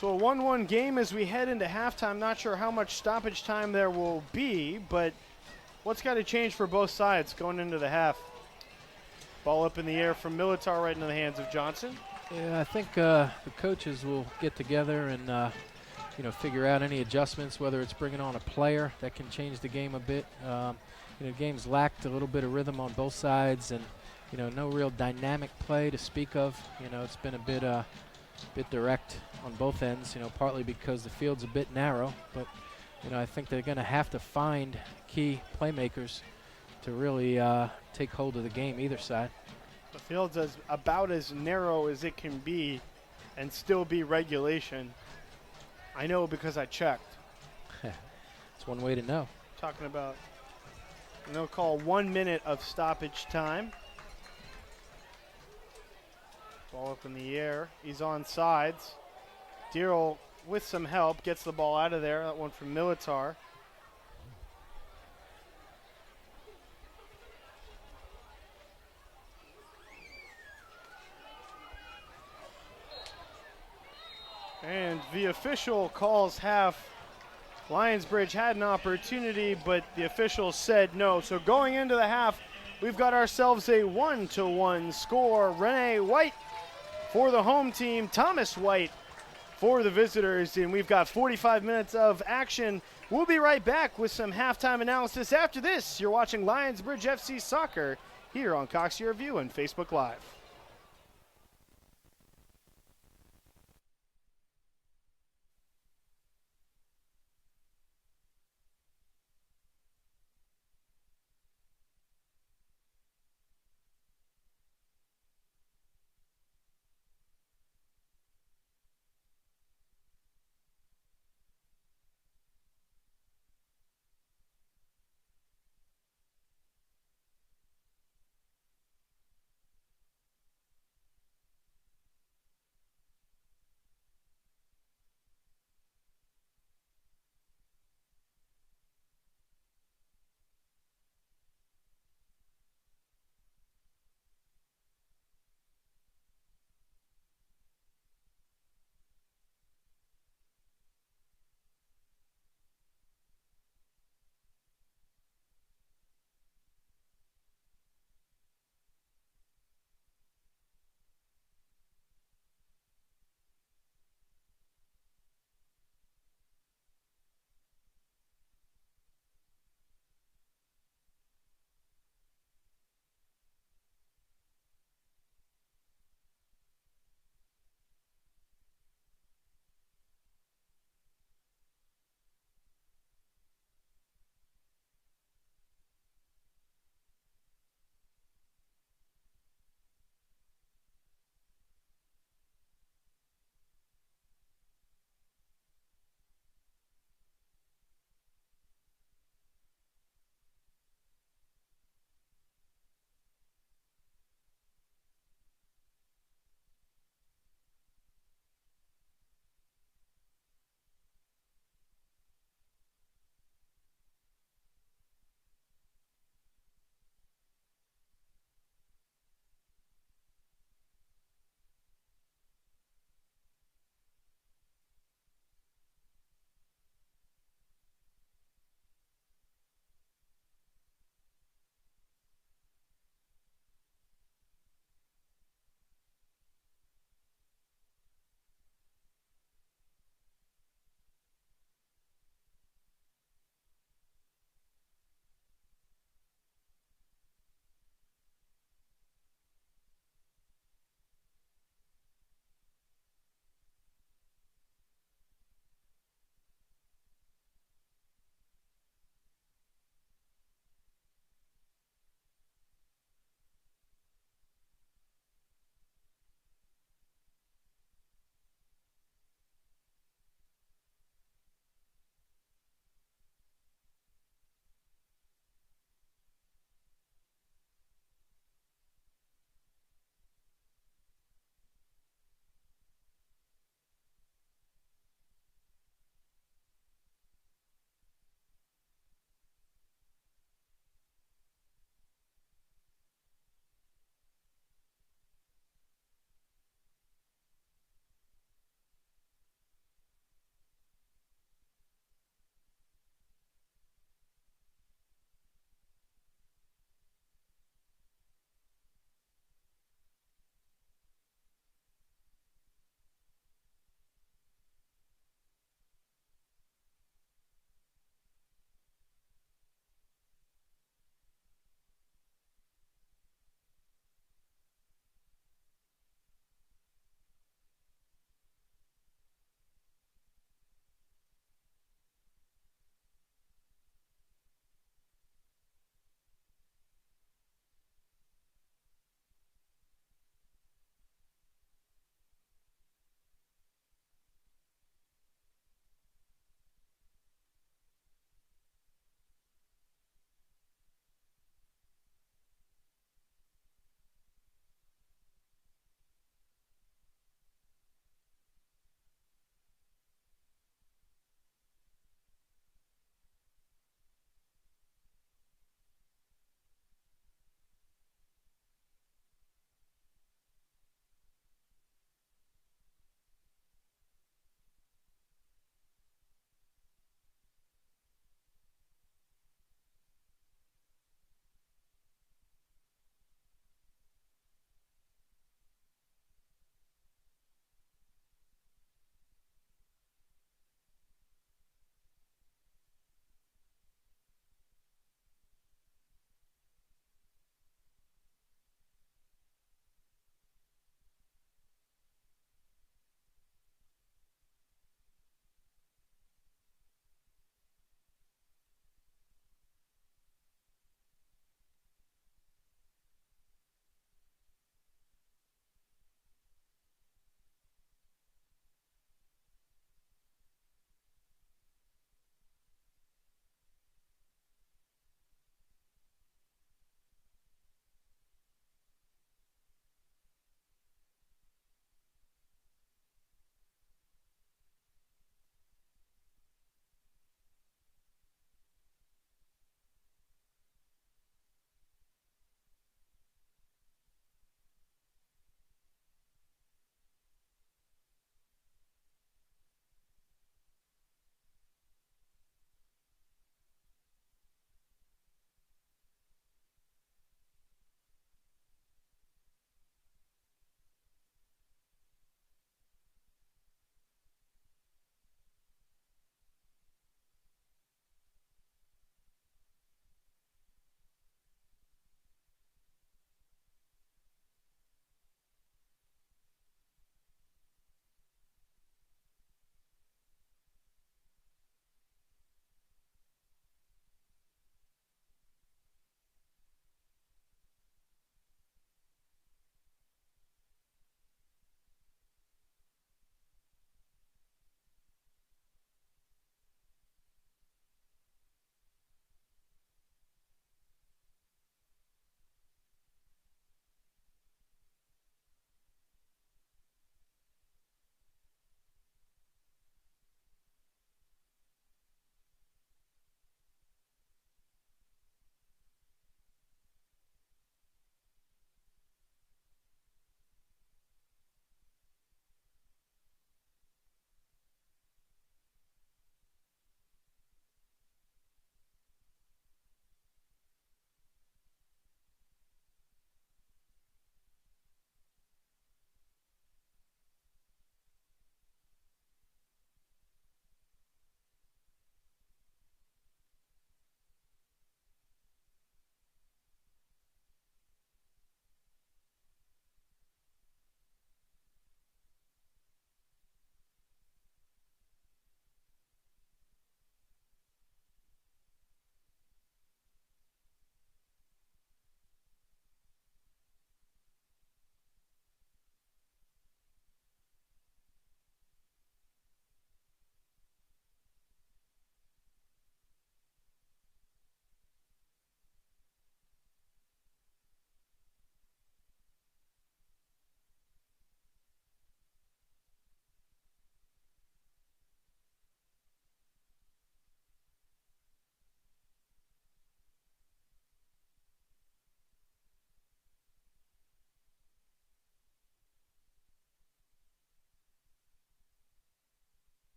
So a 1-1 game as we head into halftime. Not sure how much stoppage time there will be, but what's got to change for both sides going into the half? Ball up in the air from Militar right into the hands of Johnson. Yeah, I think the coaches will get together and figure out any adjustments, whether it's bringing on a player that can change the game a bit. Games lacked a little bit of rhythm on both sides, and no real dynamic play to speak of. It's been a bit direct on both ends, partly because the field's a bit narrow, but I think they're going to have to find key playmakers to really take hold of the game either side. The field's about as narrow as it can be and still be regulation. I know because I checked. It's one way to know. Talking about, and they'll call 1 minute of stoppage time. Ball up in the air. He's on sides. Dearle, with some help, gets the ball out of there. That one from Militar. And the official calls half. Lionsbridge had an opportunity, but the official said no. So going into the half, we've got ourselves a 1-1 score. Rene White for the home team, Thomas White for the visitors, and we've got 45 minutes of action. We'll be right back with some halftime analysis after this. You're watching Lionsbridge FC Soccer here on Cox Your View and Facebook Live.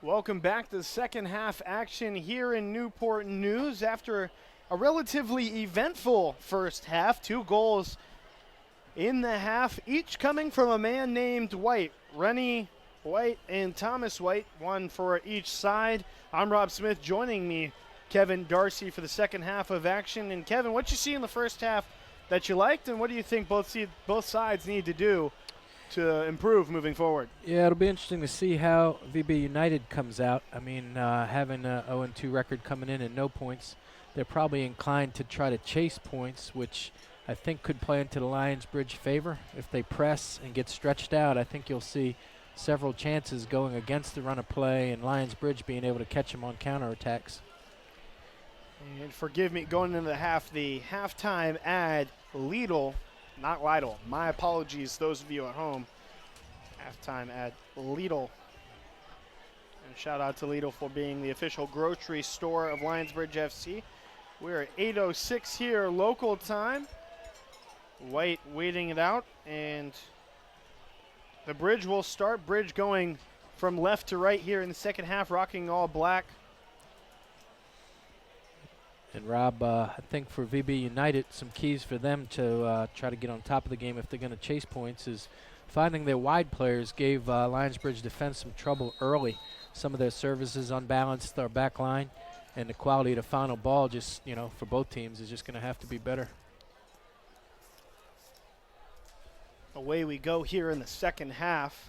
Welcome back to the second half action here in Newport News. After a relatively eventful first half, 2 goals in the half, each coming from a man named White. Rene White and Thomas White, one for each side. I'm Rob Smith, joining me, Kevin Darcy, for the second half of action. And Kevin, what you see in the first half that you liked, and what do you think both sides need to do to improve moving forward? Yeah, it'll be interesting to see how VB United comes out. I mean, having a 0-2 record coming in and no points, they're probably inclined to try to chase points, which I think could play into the Lionsbridge favor. If they press and get stretched out, I think you'll see several chances going against the run of play and Lionsbridge being able to catch them on counterattacks. And forgive me, going into the half, the halftime ad, not Lidl. My apologies, those of you at home. Halftime ad, Lidl. And shout out to Lidl for being the official grocery store of Lionsbridge FC. We're at 8:06 here, local time. White waiting it out, and the Bridge will start. Bridge going from left to right here in the second half, rocking all black. And Rob, I think for VB United, some keys for them to try to get on top of the game if they're going to chase points is finding their wide players gave Lionsbridge defense some trouble early. Some of their services unbalanced our back line, and the quality of the final ball just, for both teams is just going to have to be better. Away we go here in the second half.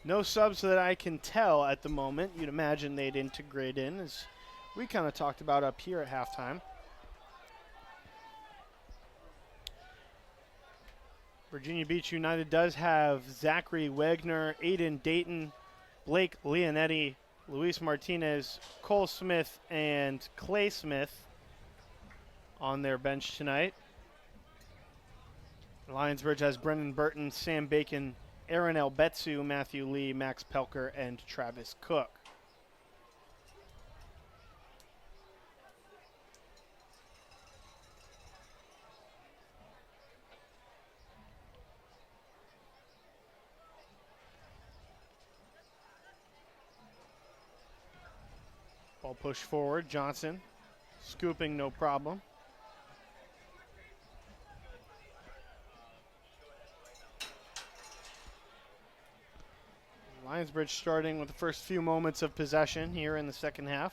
No subs that I can tell at the moment. You'd imagine they'd integrate in, as we kind of talked about up here at halftime. Virginia Beach United does have Zachary Wegner, Aiden Dayton, Blake Leonetti, Luis Martinez, Cole Smith, and Clay Smith on their bench tonight. Lionsbridge has Brennan Burton, Sam Bacon, Eren Elbustu, Matthew Lee, Max Poelker, and Travis Cooke. Ball push forward, Johnson scooping no problem. Lionsbridge starting with the first few moments of possession here in the second half.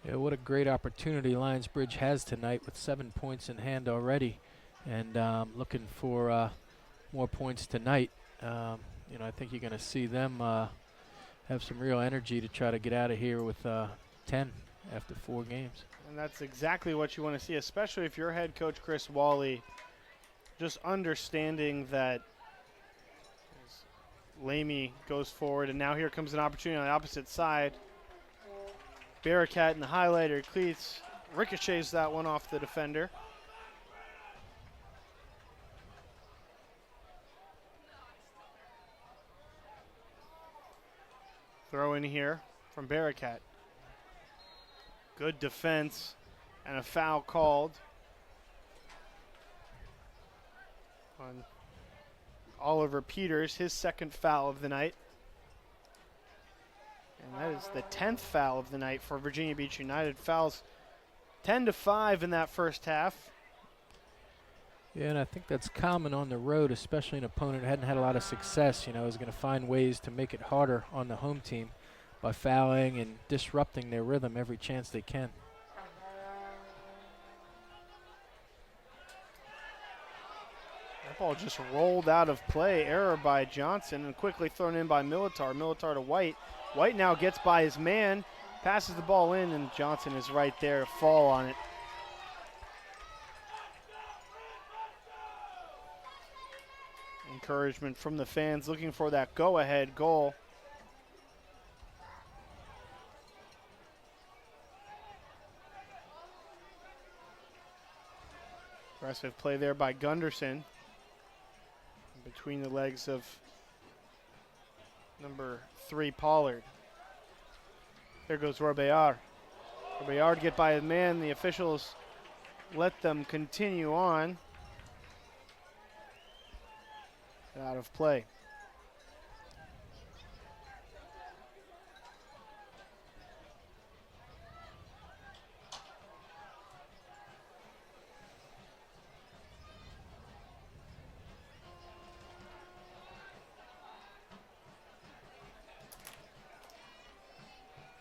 Yeah, what a great opportunity Lionsbridge has tonight with 7 points in hand already, and looking for more points tonight. I think you're going to see them have some real energy to try to get out of here with 10 after 4 games. And that's exactly what you want to see, especially if you're head coach Chris Wally, just understanding that Leme goes forward, and now here comes an opportunity on the opposite side. Bearcat in the highlighter cleats, ricochets that one off the defender. Throw in here from Bearcat. Good defense and a foul called on Oliver Peters, his second foul of the night. And that is the 10th foul of the night for Virginia Beach United. Fouls 10-5 in that first half. Yeah, and I think that's common on the road, especially an opponent who hadn't had a lot of success, is going to find ways to make it harder on the home team by fouling and disrupting their rhythm every chance they can. That ball just rolled out of play. Error by Johnson and quickly thrown in by Militar. Militar to White. White now gets by his man, passes the ball in, and Johnson is right there, fall on it. Encouragement from the fans looking for that go-ahead goal. Aggressive play there by Gunderson. Between the legs of number 3, Pollard. There goes Rebollar. Rebollar to get by his man. The officials let them continue on. Out of play.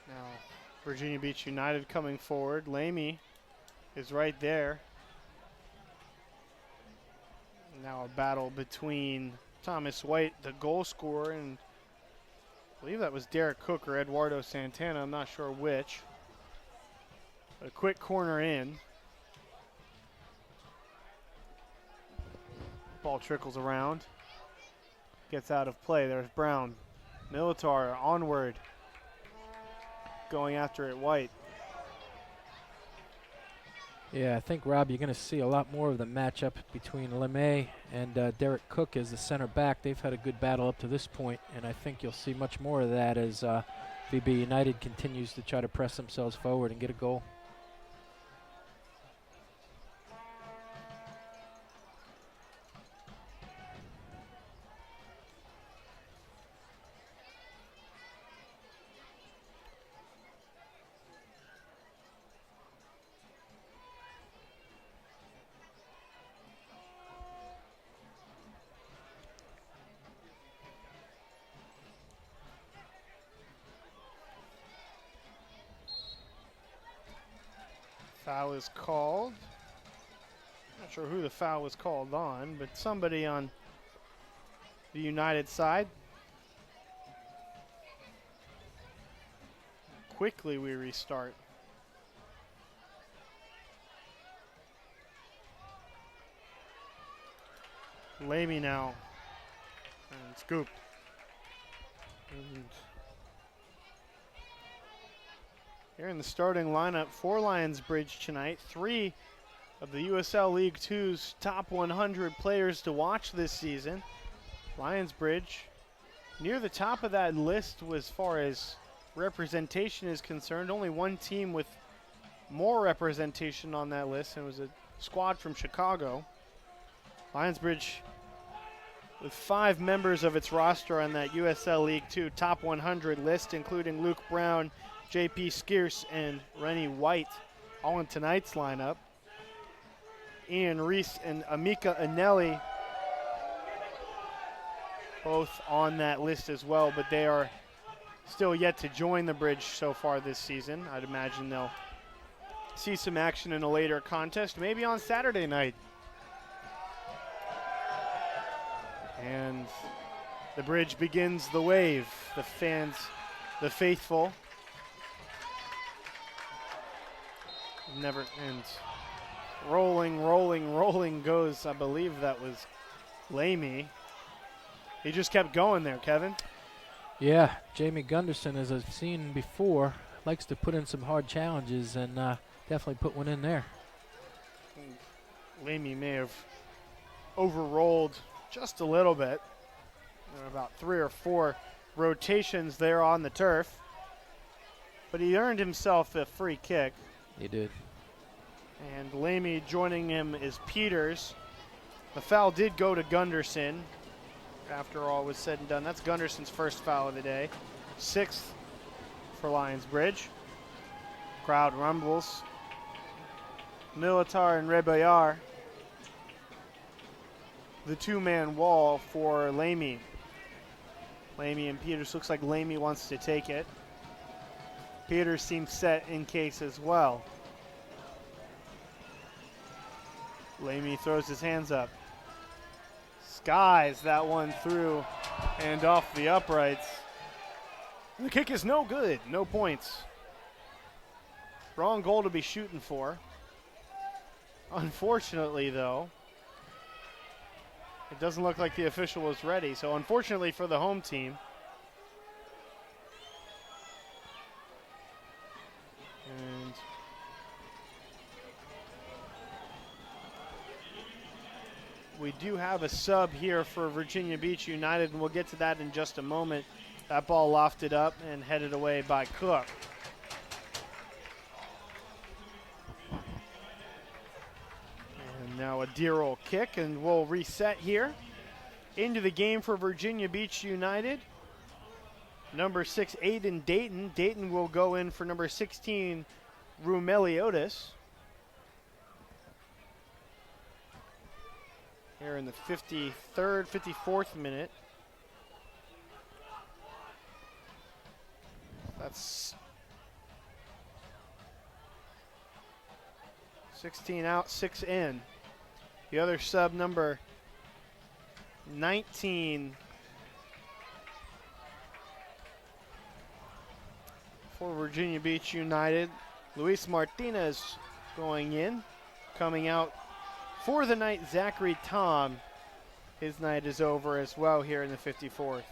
Now, Virginia Beach United coming forward. Leme is right there. Now a battle between Thomas White, the goal scorer, and I believe that was Cooke or Eduardo Sant'Ana. I'm not sure which. But a quick corner in. Ball trickles around. Gets out of play. There's Brown. Militar onward. Going after it, White. Yeah, I think, Rob, you're going to see a lot more of the matchup between Leme and Cooke as the center back. They've had a good battle up to this point, and I think you'll see much more of that as VB United continues to try to press themselves forward and get a goal. Foul is called. Not sure who the foul was called on, but somebody on the United side. Quickly we restart. Leme now. And scooped. And here in the starting lineup for Lionsbridge tonight, 3 of the USL League Two's top 100 players to watch this season. Lionsbridge near the top of that list as far as representation is concerned. Only one team with more representation on that list, and it was a squad from Chicago. Lionsbridge with 5 members of its roster on that USL League Two top 100 list, including Luke Brown, JP Scearce, and Rene White, all in tonight's lineup. Ian Reese and Amika Anelli both on that list as well, but they are still yet to join the Bridge so far this season. I'd imagine they'll see some action in a later contest, maybe on Saturday night. And the Bridge begins the wave. The fans, the faithful, never ends. Rolling, rolling, rolling goes, I believe that was Leme. He just kept going there, Kevin. Yeah, Jamie Gunderson, as I've seen before, likes to put in some hard challenges, and definitely put one in there. Leme may have overrolled just a little bit. There were about 3 or 4 rotations there on the turf, but he earned himself a free kick. He did. And Leme joining him is Peters. The foul did go to Gunderson. After all was said and done, that's Gunderson's first foul of the day. 6th for Lionsbridge. Crowd rumbles. Militar and Rebollar. The 2-man wall for Leme. Leme and Peters. Looks like Leme wants to take it. Peters seems set in case as well. Leme throws his hands up. Skies that one through and off the uprights. The kick is no good, no points. Wrong goal to be shooting for. Unfortunately, though, it doesn't look like the official was ready. So unfortunately for the home team. And we do have a sub here for Virginia Beach United, and we'll get to that in just a moment. That ball lofted up and headed away by Cooke. And now a Dearle kick, and we'll reset here into the game for Virginia Beach United. Number 6, Aiden Dayton. Dayton will go in for number 16, Rumeliotis. Here in the 53rd, 54th minute. That's 16 out, 6 in. The other sub, number 19 for Virginia Beach United, Luis Martinez going in. Coming out for the night, Zachary Tom. His night is over as well here in the 54th.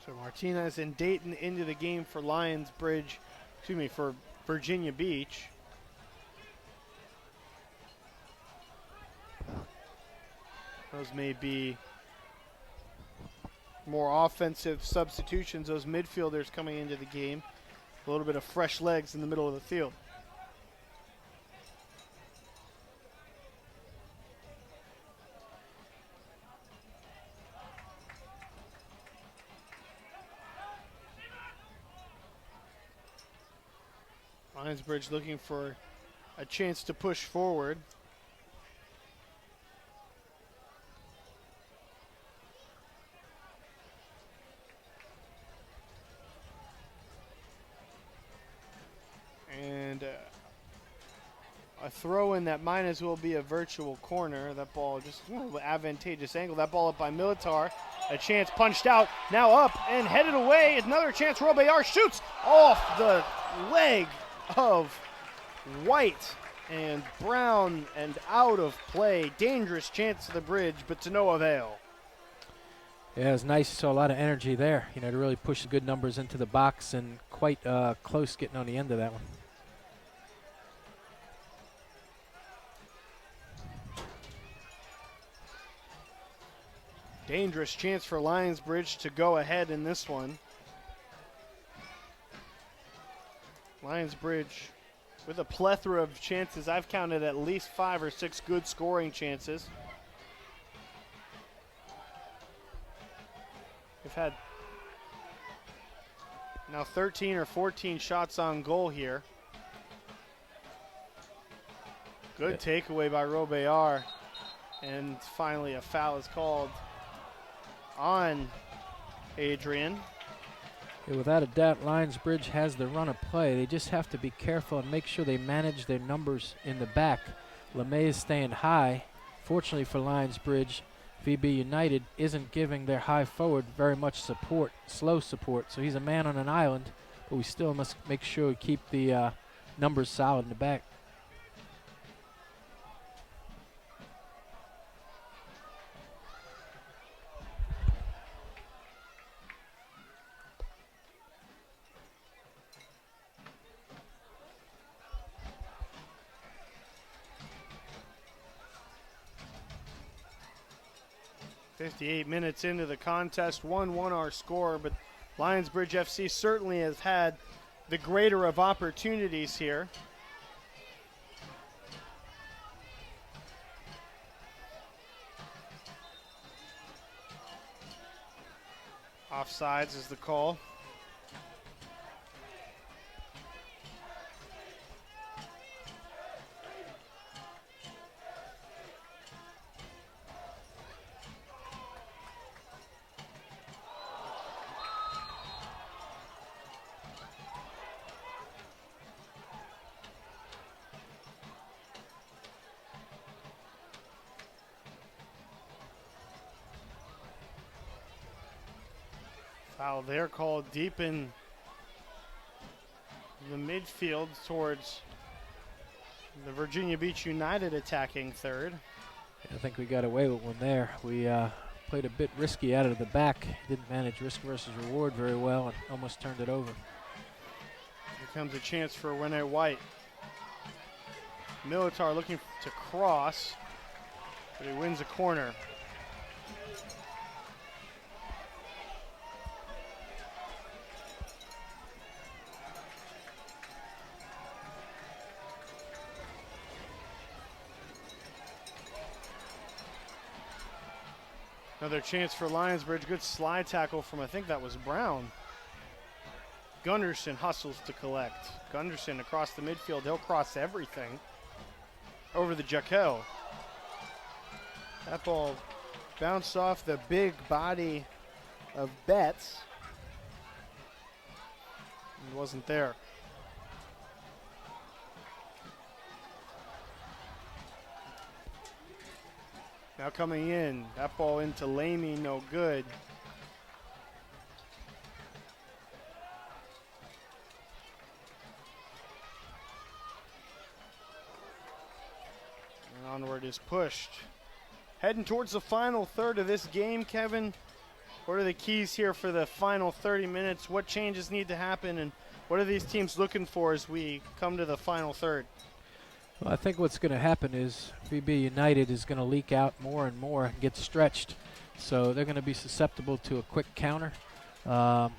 So Martinez and Dayton into the game for for Virginia Beach. Those may be more offensive substitutions, those midfielders coming into the game. A little bit of fresh legs in the middle of the field. Lionsbridge looking for a chance to push forward. And a throw in that might as well be a virtual corner. That ball just a little advantageous angle. That ball up by Militar. A chance punched out. Now up and headed away. Another chance. Rebollar shoots off the leg of White and Brown and out of play. Dangerous chance to the bridge, but to no avail. Yeah, it was nice. Saw a lot of energy there, to really push the good numbers into the box, and quite close getting on the end of that one. Dangerous chance for Lionsbridge to go ahead in this one. Lionsbridge with a plethora of chances. I've counted at least 5 or 6 good scoring chances. They've had now 13 or 14 shots on goal here. Good takeaway by Rebollar. And finally a foul is called on Adrian. Yeah, without a doubt, Lionsbridge has the run of play. They just have to be careful and make sure they manage their numbers in the back. Leme is staying high. Fortunately for Lionsbridge, VB United isn't giving their high forward very much support, slow support. So he's a man on an island, but we still must make sure we keep the numbers solid in the back. .58 minutes into the contest, 1-1 our score, but Lionsbridge FC certainly has had the greater of opportunities here. Offsides is the call. Foul there called deep in the midfield towards The Virginia Beach United attacking third. I think we got away with one there. We played a bit risky out of the back. Didn't manage risk versus reward very well and almost turned it over. Here comes a chance for Rene White. Militar looking to cross, but he wins a corner. Another chance for Lionsbridge. Good slide tackle from, I think that was Brown. Gunderson hustles to collect. Gunderson across the midfield. He'll cross everything. Over the Jacquel. That ball bounced off the big body of Betz. It wasn't there. Now coming in, that ball into Leme, no good. And onward is pushed. Heading towards the final third of this game, Kevin. What are the keys here for the final 30 minutes? What changes need to happen, and what are these teams looking for as we come to the final third? Well, I think what's going to happen is VB United is going to leak out more and more and get stretched. So they're going to be susceptible to a quick counter. I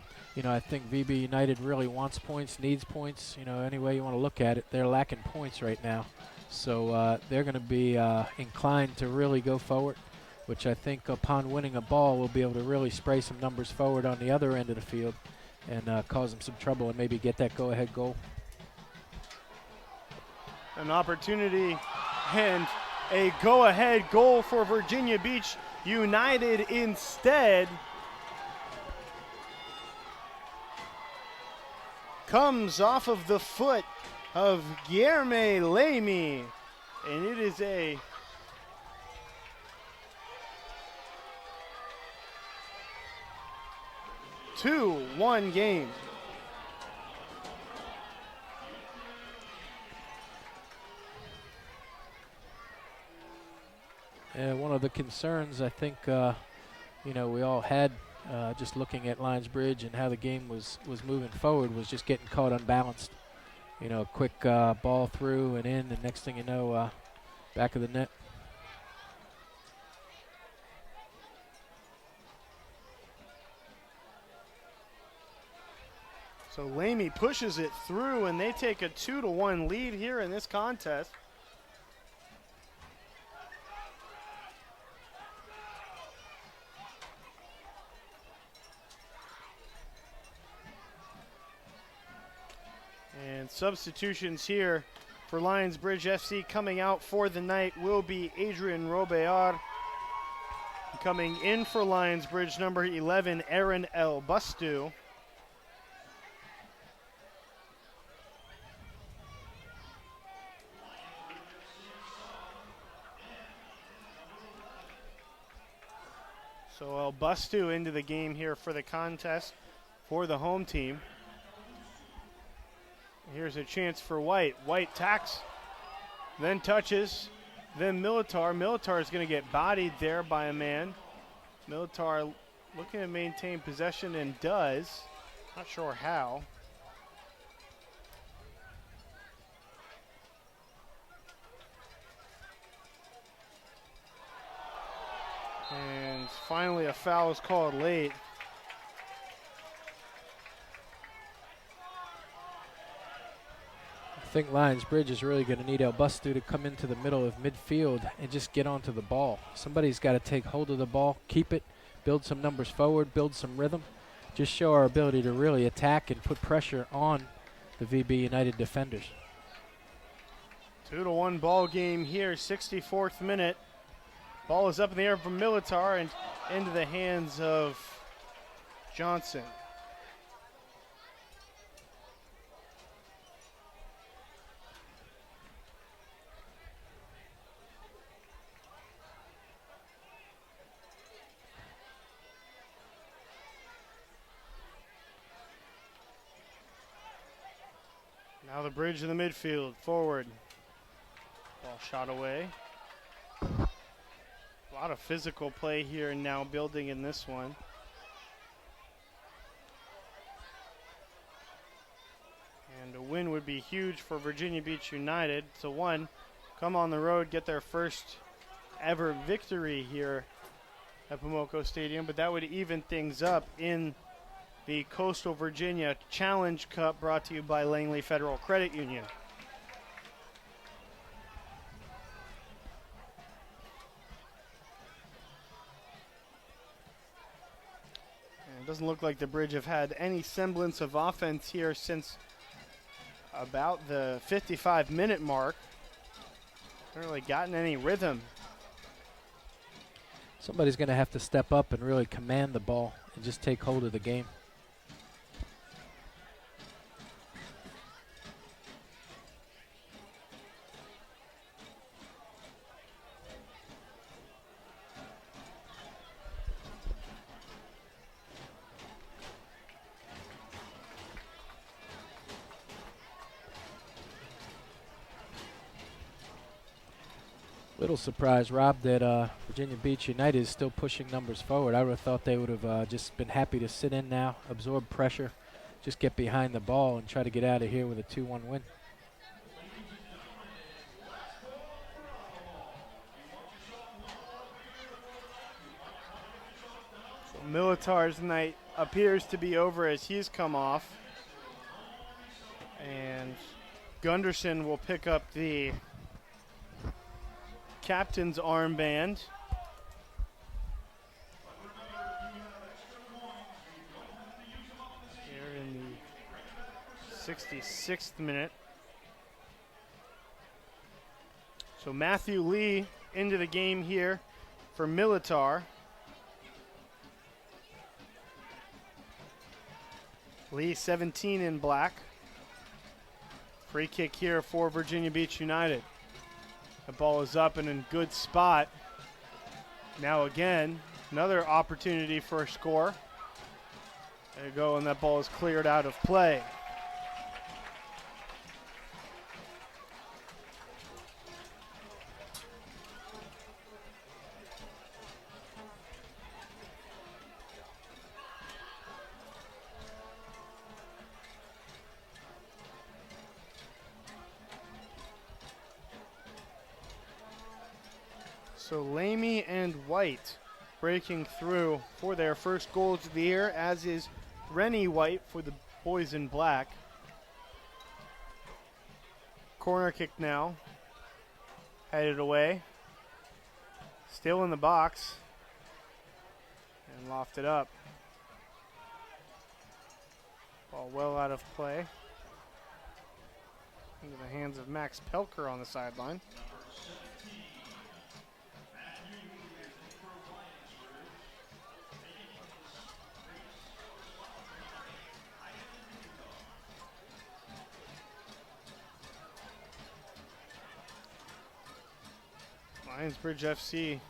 think VB United really wants points, needs points. Any way you want to look at it, they're lacking points right now. So they're going to be inclined to really go forward, which I think upon winning a ball will be able to really spray some numbers forward on the other end of the field and cause them some trouble and maybe get that go-ahead goal. An opportunity and a go-ahead goal for Virginia Beach United instead. Comes off of the foot of Guilherme Leme, and it is a two-one game. One of the concerns I think we all had just looking at Lionsbridge and how the game was moving forward was just getting caught unbalanced. A quick ball through and in, and next thing you know, back of the net. So Leme pushes it through, and they take a 2-1 lead here in this contest. And substitutions here for Lionsbridge FC coming out for the night will be Adrian Rebollar. Coming in for Lionsbridge, number 11, Eren Elbustu. So Elbustu into the game here for the contest for the home team. Here's a chance for White. White tacks, then touches, then Militar. Militar is going to get bodied there by a man. Militar looking to maintain possession and does. Not sure how. And finally a foul is called late. I think Lionsbridge is really going to need Elbustu to come into the middle of midfield and just get onto the ball. Somebody's got to take hold of the ball, keep it, build some numbers forward, build some rhythm, just show our ability to really attack and put pressure on the VB United defenders. 2-1 ball game here, 64th minute. Ball is up in the air from Militar and into the hands of Johnson. Now the bridge in the midfield, forward. Ball shot away. A lot of physical play here and now building in this one. And a win would be huge for Virginia Beach United. So one, come on the road, get their first ever victory here at Pomoco Stadium, but that would even things up in the Coastal Virginia Challenge Cup, brought to you by Langley Federal Credit Union. And it doesn't look like the Bridge have had any semblance of offense here since about the 55-minute mark. Haven't really gotten any rhythm. Somebody's going to have to step up and really command the ball and just take hold of the game. Little surprise, Rob, that Virginia Beach United is still pushing numbers forward. I would have thought they would have just been happy to sit in now, absorb pressure, just get behind the ball and try to get out of here with a 2-1 win. So Militar's night appears to be over as he's come off. And Gunderson will pick up the captain's armband. Here in the 66th minute. So Matthew Lee into the game here for Militar. Lee 17 in black. Free kick here for Virginia Beach United. The ball is up and in good spot. Now again, another opportunity for a score. There you go, and that ball is cleared out of play. So Leme and White breaking through for their first goals of the year, as is Rene White for the boys in black. Corner kick now. Headed away. Still in the box. And lofted up. Ball well out of play. Into the hands of Max Poelker on the sideline. Lionsbridge FC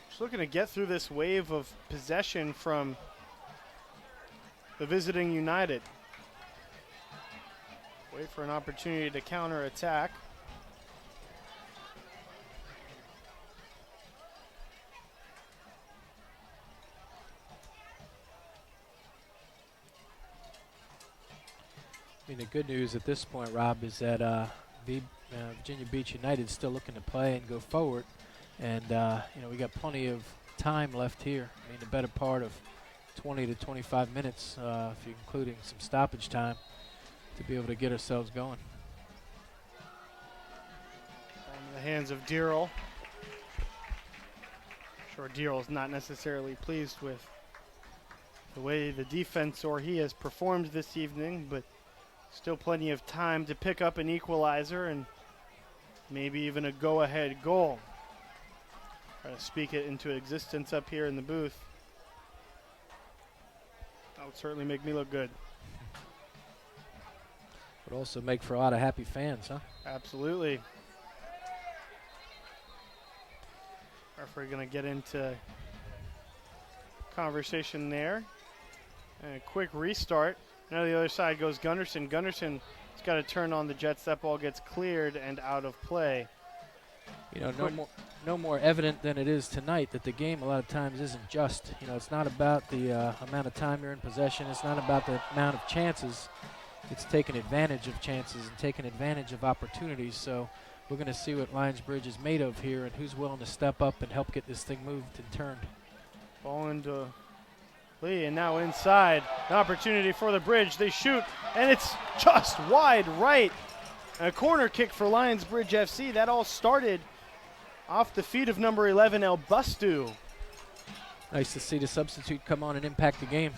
just looking to get through this wave of possession from the visiting United. Wait for an opportunity to counter-attack. I mean, the good news at this point, Rob, is that Virginia Beach United is still looking to play and go forward. And, we got plenty of time left here. I mean, the better part of 20 to 25 minutes, if you're including some stoppage time, to be able to get ourselves going. In the hands of Dearle. Sure, Dearle's not necessarily pleased with the way the defense or he has performed this evening, but still plenty of time to pick up an equalizer and maybe even a go-ahead goal. Try to speak it into existence up here in the booth. That would certainly make me look good. Would also make for a lot of happy fans, huh? Absolutely. Referee going to get into conversation there. And a quick restart. Now the other side goes Gunderson. Gunderson's got to turn on the Jets. That ball gets cleared and out of play. You know, no more evident than it is tonight that the game a lot of times isn't just. You know, it's not about the amount of time you're in possession. It's not about the amount of chances. It's taking advantage of chances and taking advantage of opportunities. So we're going to see what Lionsbridge is made of here and who's willing to step up and help get this thing moved and turned. Ball into Lee, and now inside. An opportunity for the Bridge. They shoot, and it's just wide right. A corner kick for Lionsbridge FC. That all started off the feet of number 11, Elbustu. Nice to see the substitute come on and impact the game.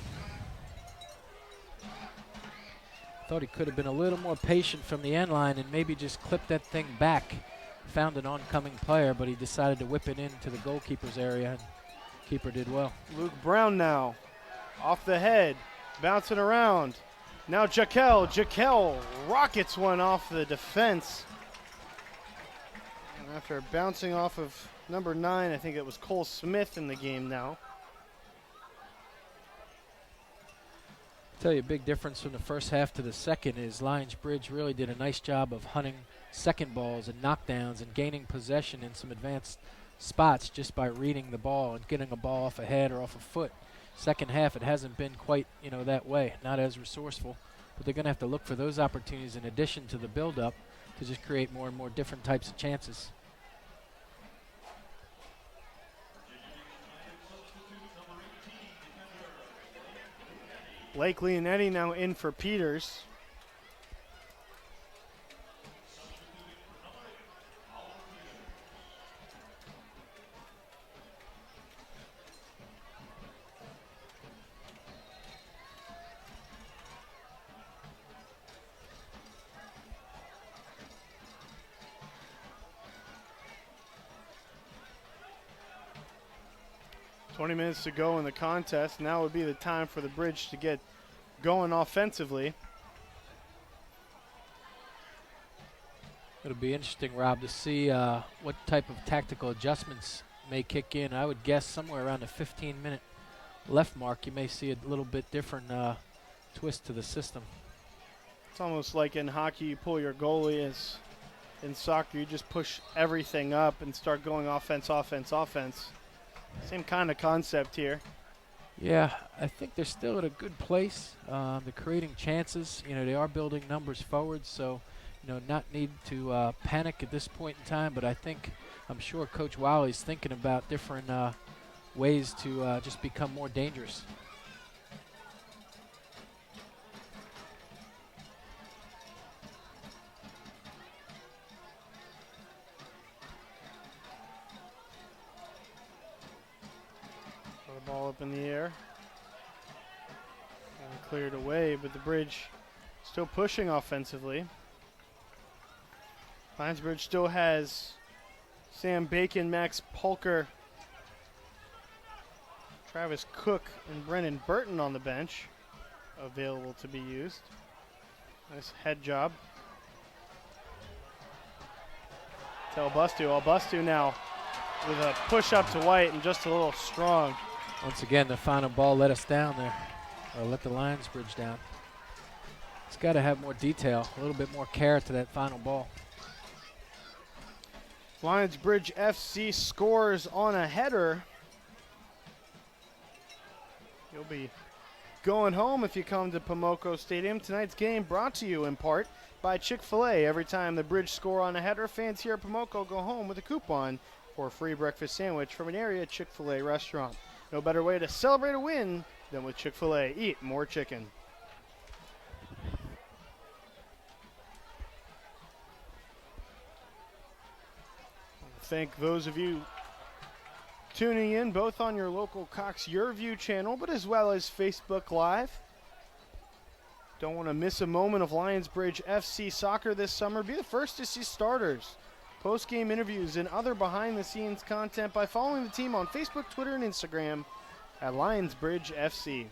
Thought he could have been a little more patient from the end line and maybe just clipped that thing back. Found an oncoming player, but he decided to whip it into the goalkeeper's area, and keeper did well. Luke Brown now, off the head, bouncing around. Now Jacquel rockets one off the defense. And after bouncing off of number 9, I think it was Cole Smith in the game now. Tell you a big difference from the first half to the second is Lionsbridge really did a nice job of hunting second balls and knockdowns and gaining possession in some advanced spots just by reading the ball and getting a ball off a head or off a foot. Second half, it hasn't been quite, that way, not as resourceful, but they're going to have to look for those opportunities in addition to the build-up to just create more and more different types of chances. Blake Leonetti now in for Peters. $20 minutes to go in the contest. Now would be the time for the Bridge to get going offensively. It'll be interesting, Rob, to see what type of tactical adjustments may kick in. I would guess somewhere around the 15-minute left mark, you may see a little bit different twist to the system. It's almost like in hockey, you pull your goalie. As in soccer, you just push everything up and start going offense, offense, offense. Same kind of concept here. Yeah, I think they're still at a good place. They're creating chances. They are building numbers forward, so, not need to panic at this point in time. But I'm sure Coach Wiley's thinking about different ways to just become more dangerous. Ball up in the air. And cleared away, but the Bridge still pushing offensively. Lionsbridge still has Sam Bacon, Max Poelker, Travis Cooke, and Brennan Burton on the bench available to be used. Nice head job. To Elbustu now with a push up to White and just a little strong. Once again, the final ball let us down there, or let the Lionsbridge down. It's got to have more detail, a little bit more care to that final ball. Lionsbridge FC scores on a header. You'll be going home if you come to Pomoco Stadium. Tonight's game brought to you in part by Chick-fil-A. Every time the Bridge score on a header, fans here at Pomoco go home with a coupon for a free breakfast sandwich from an area Chick-fil-A restaurant. No better way to celebrate a win than with Chick-fil-A. Eat more chicken. Thank those of you tuning in both on your local Cox Your View channel, but as well as Facebook Live. Don't want to miss a moment of Lionsbridge FC soccer this summer. Be the first to see starters, post-game interviews, and other behind-the-scenes content by following the team on Facebook, Twitter, and Instagram at Lionsbridge FC.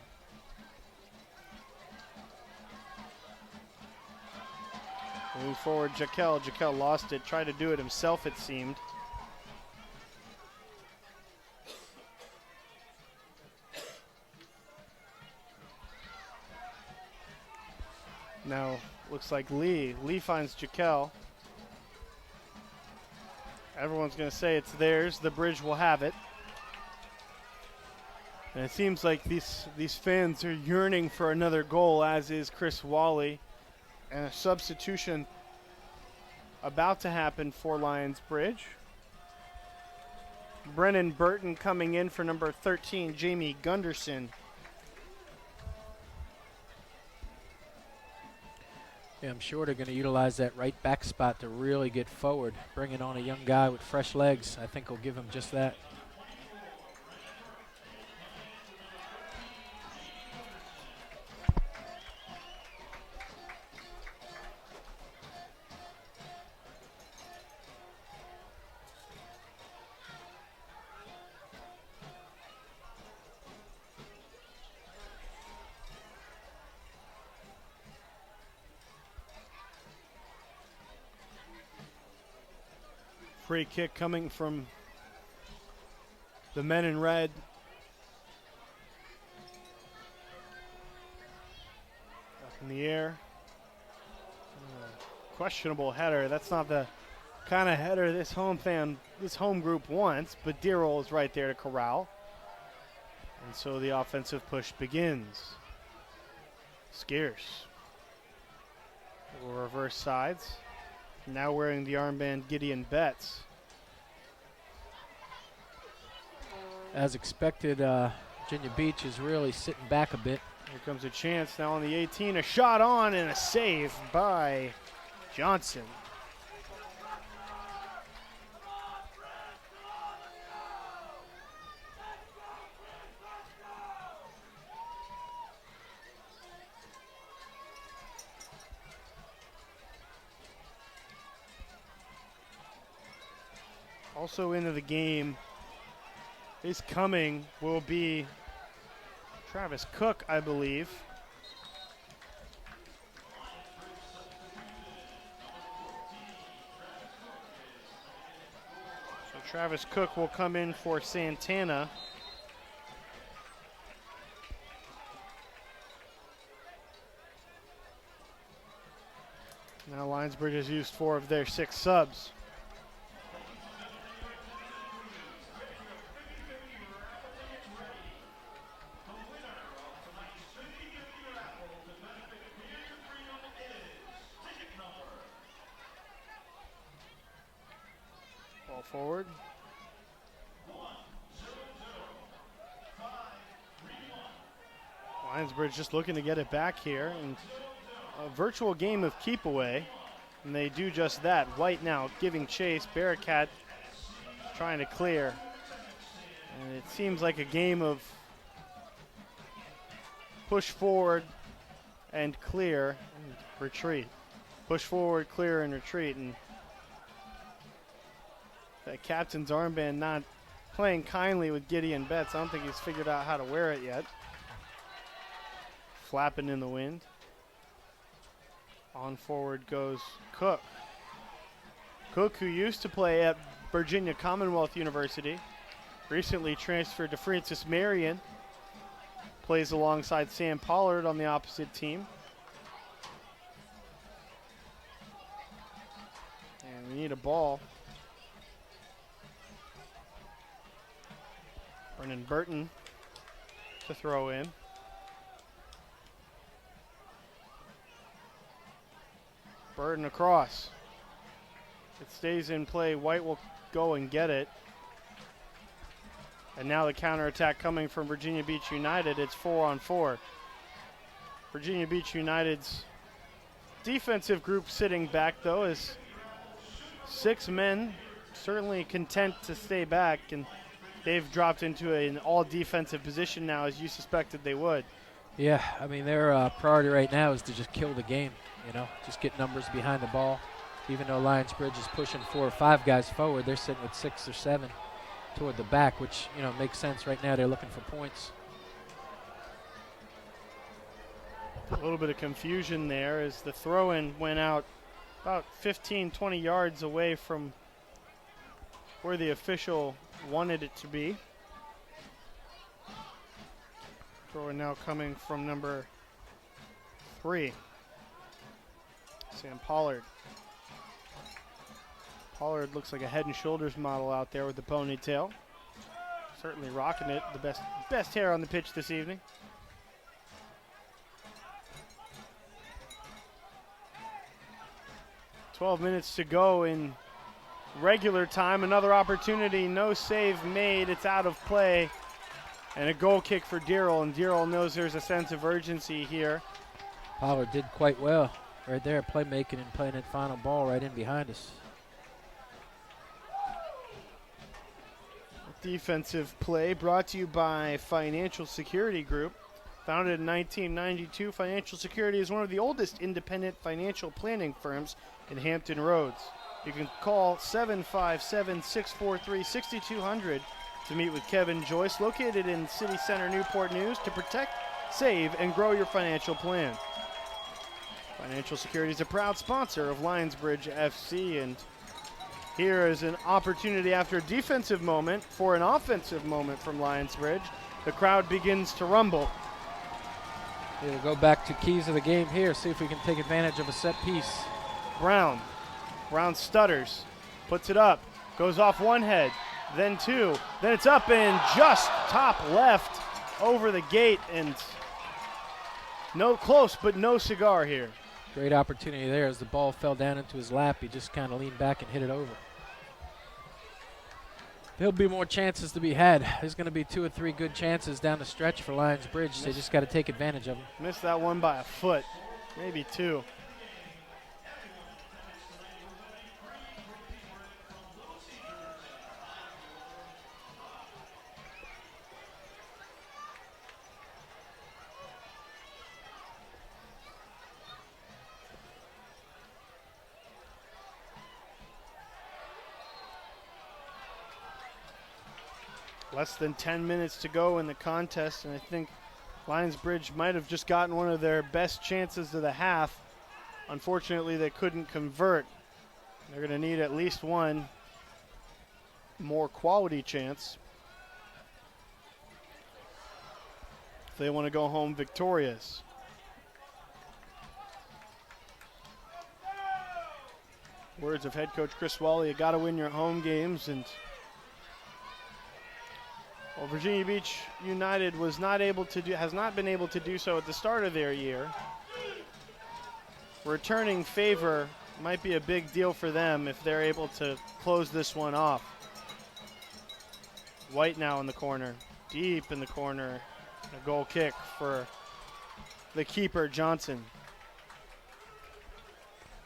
Moving forward, Jacquel. Jacquel lost it, tried to do it himself, it seemed. Now, looks like Lee. Lee finds Jacquel. Everyone's going to say it's theirs. The Bridge will have it. And it seems like these fans are yearning for another goal, as is Chris Wally. And a substitution about to happen for Lionsbridge. Brennen Burton coming in for number 13, Jamie Gunderson. Yeah, I'm sure they're going to utilize that right back spot to really get forward. Bringing on a young guy with fresh legs, I think will give him just that. Free kick coming from the men in red. Up in the air. Questionable header. That's not the kind of header this home group wants, but Dearle is right there to corral. And so the offensive push begins. Scearce. Will reverse sides. Now wearing the armband, Gideon Betz. As expected, Virginia Beach is really sitting back a bit. Here comes a chance now on the 18. A shot on and a save by Johnson. Also into the game is coming will be Travis Cooke, I believe. So Travis Cooke will come in for Sant'Ana. Now Lionsbridge has used 4 of their 6 subs. Forward. Lionsbridge just looking to get it back here, and a virtual game of keep away, and they do just that. White now giving chase, Bearcat trying to clear, and it seems like a game of push forward and clear and retreat. Push forward, clear, and retreat, and that captain's armband not playing kindly with Gideon Betz. I don't think he's figured out how to wear it yet. Flapping in the wind. On forward goes Cooke. Cooke, who used to play at Virginia Commonwealth University, recently transferred to Francis Marion, plays alongside Sam Pollard on the opposite team. And we need a ball. Burton to throw in. Burton across. It stays in play. White will go and get it. And now the counterattack coming from Virginia Beach United. It's 4-on-4. Virginia Beach United's defensive group sitting back, though, is 6 men, certainly content to stay back, and they've dropped into an all-defensive position now, as you suspected they would. Yeah, I mean, their priority right now is to just kill the game, just get numbers behind the ball. Even though Lionsbridge is pushing 4 or 5 guys forward, they're sitting with 6 or 7 toward the back, which, makes sense right now. They're looking for points. A little bit of confusion there as the throw-in went out about 15, 20 yards away from where the official wanted it to be. Throw-in now coming from number 3, Sam Pollard. Pollard looks like a Head & Shoulders model out there with the ponytail. Certainly rocking it. The best hair on the pitch this evening. "12 minutes to go in regular time. Another opportunity. No save made. It's out of play. And a goal kick for Dearle. And Dearle knows there's a sense of urgency here. Pollard did quite well right there, playmaking and playing that final ball right in behind us. Defensive play brought to you by Financial Security Group. Founded in 1992, Financial Security is one of the oldest independent financial planning firms in Hampton Roads. You can call 757-643-6200 to meet with Kevin Joyce, located in City Center, Newport News, to protect, save, and grow your financial plan. Financial Security is a proud sponsor of Lionsbridge FC, and here is an opportunity after a defensive moment for an offensive moment from Lionsbridge. The crowd begins to rumble. We'll go back to keys of the game here, see if we can take advantage of a set piece. Brown stutters, puts it up, goes off one head, then two, then it's up and just top left over the gate, and no close, but no cigar here. Great opportunity there as the ball fell down into his lap. He just kind of leaned back and hit it over. There'll be more chances to be had. There's going to be 2 or 3 good chances down the stretch for Lionsbridge. They just got to take advantage of them. Missed that one by a foot, maybe 2. Less than 10 minutes to go in the contest, and I think Lionsbridge might have just gotten one of their best chances of the half. Unfortunately, they couldn't convert. They're going to need at least one more quality chance if they want to go home victorious. Words of head coach Chris Wally, you got to win your home games, and well, Virginia Beach United has not been able to do so at the start of their year. Returning favor might be a big deal for them if they're able to close this one off. White now in the corner, deep in the corner. A goal kick for the keeper, Johnson.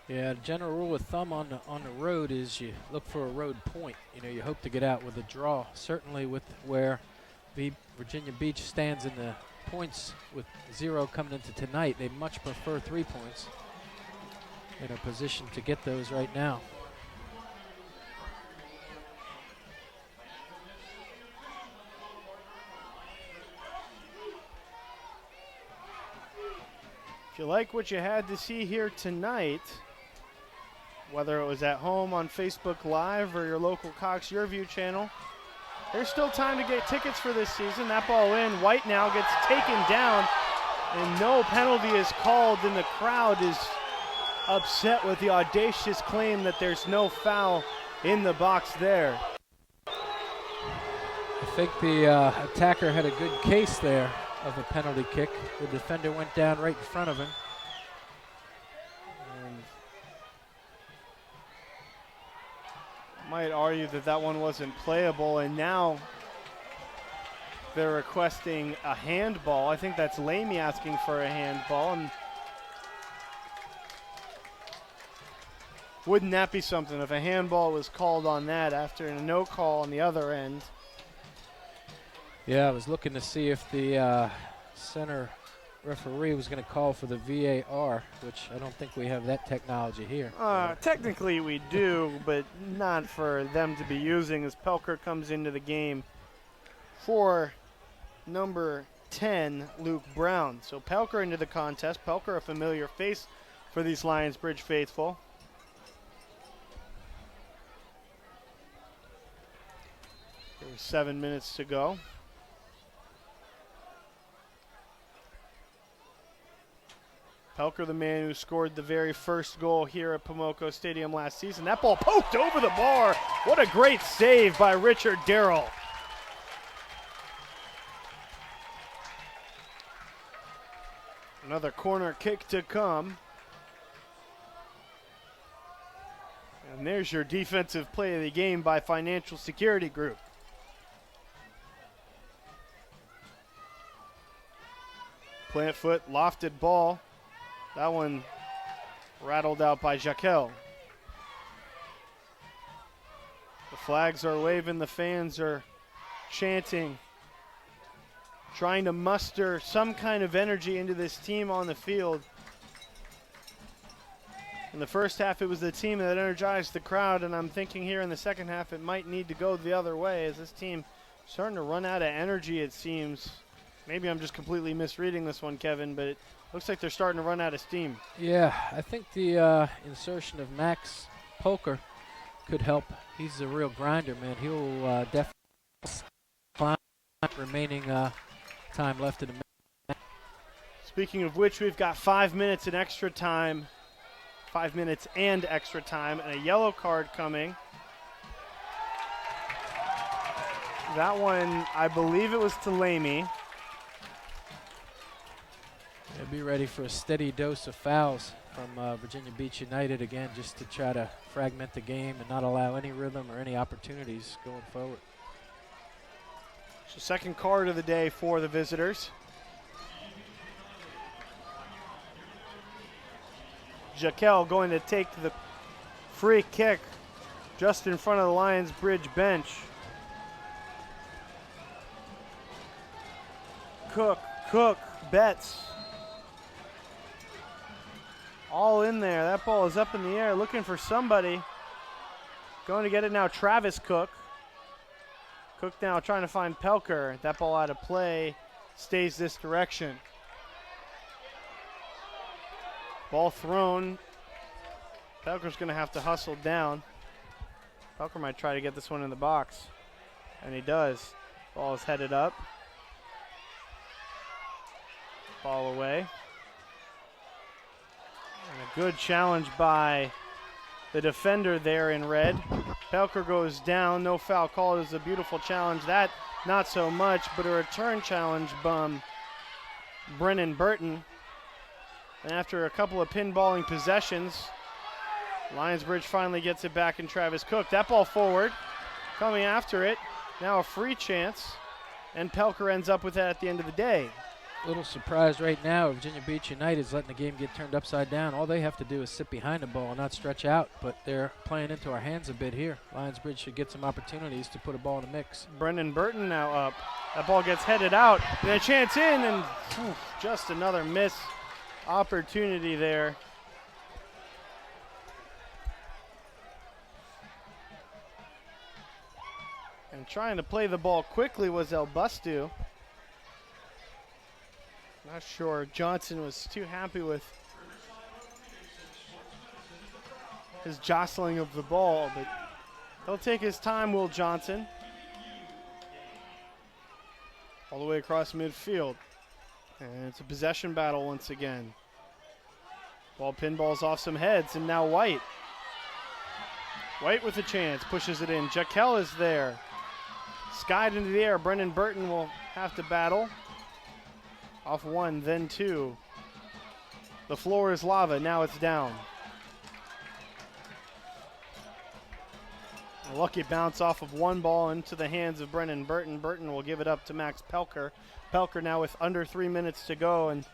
Yeah, the general rule of thumb on the road is you look for a road point. You know, you hope to get out with a draw. Certainly with where Virginia Beach stands in the points with 0 coming into tonight, they much prefer 3 points. In a position to get those right now. If you like what you had to see here tonight, whether it was at home on Facebook Live or your local Cox Your View channel, there's still time to get tickets for this season. That ball in. White now gets taken down, and no penalty is called, and the crowd is upset with the audacious claim that there's no foul in the box there. I think the attacker had a good case there of a penalty kick. The defender went down right in front of him. And might argue that one wasn't playable, and now they're requesting a handball. I think that's Leme asking for a handball, and wouldn't that be something if a handball was called on that after a no call on the other end? Yeah, I was looking to see if the center referee was going to call for the VAR, which I don't think we have that technology here. Technically we do, but not for them to be using as Poelker comes into the game for number 10, Luke Brown. So Poelker into the contest. Poelker, a familiar face for these Lionsbridge faithful. There's 7 minutes to go. Poelker, the man who scored the very first goal here at Pomoco Stadium last season. That ball poked over the bar. What a great save by Richard Dearle. Another corner kick to come. And there's your defensive play of the game by Financial Security Group. Plant foot, lofted ball. That one rattled out by Jacquel. The flags are waving, the fans are chanting, trying to muster some kind of energy into this team on the field. In the first half, it was the team that energized the crowd, and I'm thinking here in the second half it might need to go the other way as this team starting to run out of energy, it seems. Maybe I'm just completely misreading this one, Kevin, but it looks like they're starting to run out of steam. Yeah, I think the insertion of Max Poelker could help. He's a real grinder, man. He'll definitely climb remaining time left in the match. Speaking of which, we've got 5 minutes in extra time. 5 minutes and extra time, and a yellow card coming. That one, I believe it was to Leme. They'll be ready for a steady dose of fouls from Virginia Beach United again, just to try to fragment the game and not allow any rhythm or any opportunities going forward. So second card of the day for the visitors. Jacquel going to take the free kick just in front of the Lionsbridge bench. Cooke, Betz. All in there. That ball is up in the air looking for somebody. Going to get it now, Travis Cooke. Cooke now trying to find Poelker. That ball out of play. Stays this direction. Ball thrown. Poelker's going to have to hustle down. Poelker might try to get this one in the box. And he does. Ball is headed up. Ball away. And a good challenge by the defender there in red. Poelker goes down. No foul call. It was a beautiful challenge. That, not so much, but a return challenge by Burton. And after a couple of pinballing possessions, Lionsbridge finally gets it back in Travis Cooke. That ball forward, coming after it. Now a free chance, and Poelker ends up with that at the end of the day. Little surprise right now. Virginia Beach United is letting the game get turned upside down. All they have to do is sit behind the ball and not stretch out, but they're playing into our hands a bit here. Lionsbridge should get some opportunities to put a ball in the mix. Burton now up. That ball gets headed out, and a chance in, and just another miss. Opportunity there. And trying to play the ball quickly was Elbustu. Not sure Johnson was too happy with his jostling of the ball, but he'll take his time, Will Johnson. All the way across midfield. And it's a possession battle once again. Ball pinballs off some heads, and now White. White with a chance, pushes it in. Jacquel is there. Skied into the air. Burton will have to battle. Off one, then two. The floor is lava, now it's down. A lucky bounce off of one ball into the hands of Burton. Burton will give it up to Max Poelker. Poelker now with under 3 minutes to go, and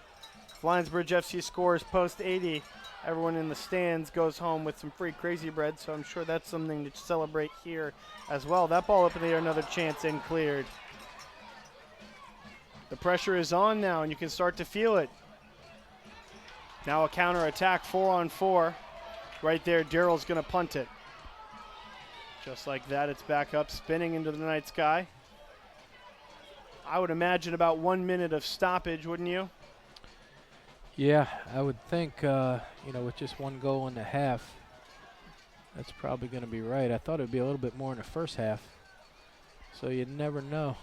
if Lionsbridge FC scores post 80, everyone in the stands goes home with some free crazy bread, so I'm sure that's something to celebrate here as well. That ball up in the air, another chance and cleared. The pressure is on now, and you can start to feel it. Now a counter-attack, 4-on-4. Right there, Dearle's going to punt it. Just like that, it's back up, spinning into the night sky. I would imagine about 1 minute of stoppage, wouldn't you? Yeah, I would think, with just one goal in the half, that's probably going to be right. I thought it would be a little bit more in the first half, so you never know.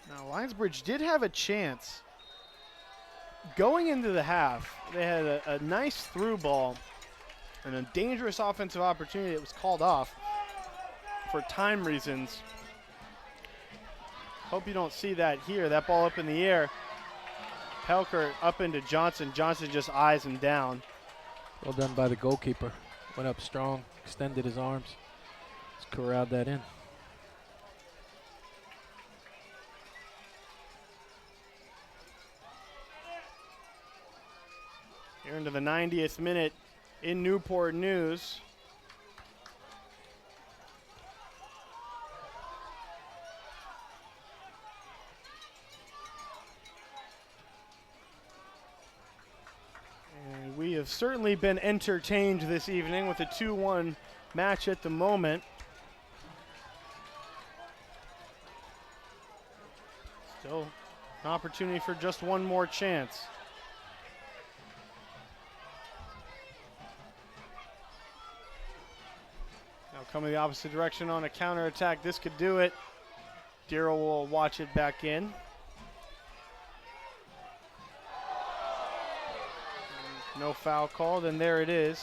Now, Lionsbridge did have a chance going into the half, they had a nice through ball and a dangerous offensive opportunity that was called off for time reasons. Hope you don't see that here. That ball up in the air. Poelker up into Johnson. Johnson just eyes him down. Well done by the goalkeeper. Went up strong, extended his arms. Just corralled that in. Here into the 90th minute in Newport News. And we have certainly been entertained this evening with a 2-1 match at the moment. Still an opportunity for just one more chance. Coming the opposite direction on a counterattack. This could do it. Dearle will watch it back in. No foul called, and there it is.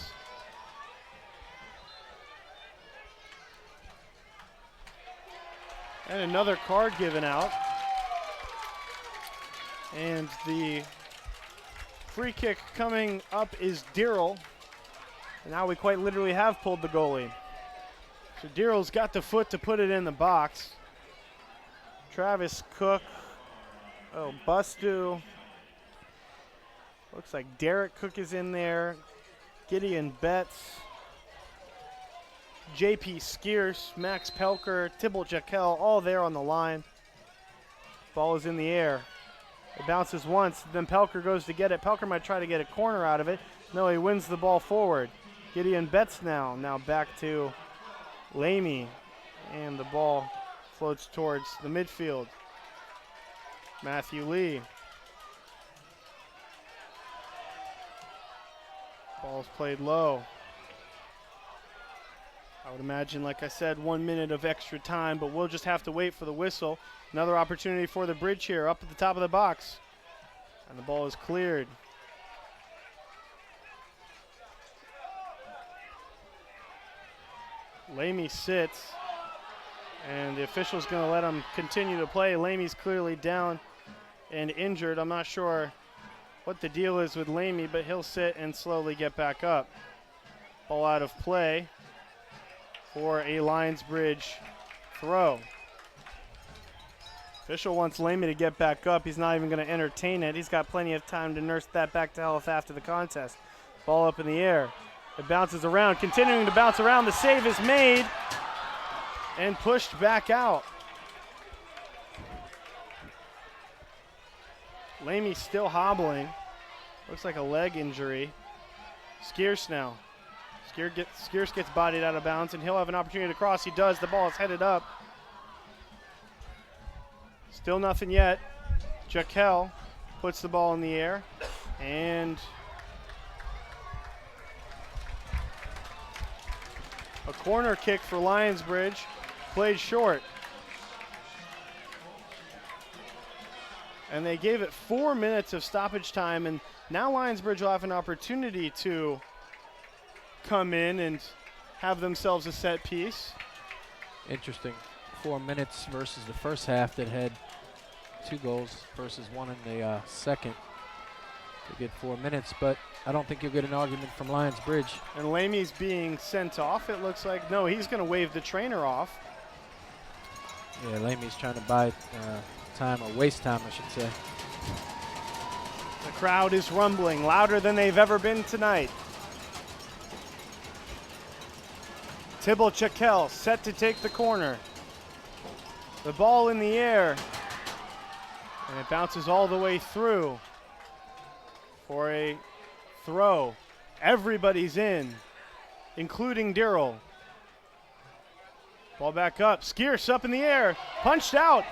And another card given out. And the free kick coming up is Dearle. And now we quite literally have pulled the goalie. So Dearle's got the foot to put it in the box. Travis Cooke, Elbustu. Looks like Derek Cooke is in there. Gideon Betz. JP Scearce, Max Poelker, Thibaut Jacquel, all there on the line. Ball is in the air. It bounces once, then Poelker goes to get it. Poelker might try to get a corner out of it. No, he wins the ball forward. Gideon Betz now back to Leme, and the ball floats towards the midfield. Matthew Lee. Ball's played low. I would imagine, like I said, 1 minute of extra time, but we'll just have to wait for the whistle. Another opportunity for the bridge here, up at the top of the box. And the ball is cleared. Leme sits, and the official's going to let him continue to play. Lame's clearly down and injured. I'm not sure what the deal is with Leme, but he'll sit and slowly get back up. Ball out of play for a Lionsbridge throw. Official wants Leme to get back up. He's not even going to entertain it. He's got plenty of time to nurse that back to health after the contest. Ball up in the air. It bounces around, continuing to bounce around. The save is made and pushed back out. Leme still hobbling. Looks like a leg injury. Scearce now. Scearce gets bodied out of bounds, and he'll have an opportunity to cross. He does. The ball is headed up. Still nothing yet. Jacquel puts the ball in the air, and a corner kick for Lionsbridge, played short. And they gave it 4 minutes of stoppage time, and now Lionsbridge will have an opportunity to come in and have themselves a set piece. Interesting. 4 minutes versus the first half that had 2 goals versus 1 in the second. They get 4 minutes, but I don't think you'll get an argument from Lionsbridge. And Lame's being sent off, it looks like. No, he's going to wave the trainer off. Yeah, Lame's trying to buy time, or waste time, I should say. The crowd is rumbling louder than they've ever been tonight. Thibaut Jacquel set to take the corner. The ball in the air, and it bounces all the way through for a throw. Everybody's in, including Dearle. Ball back up. Scearce up in the air, punched out,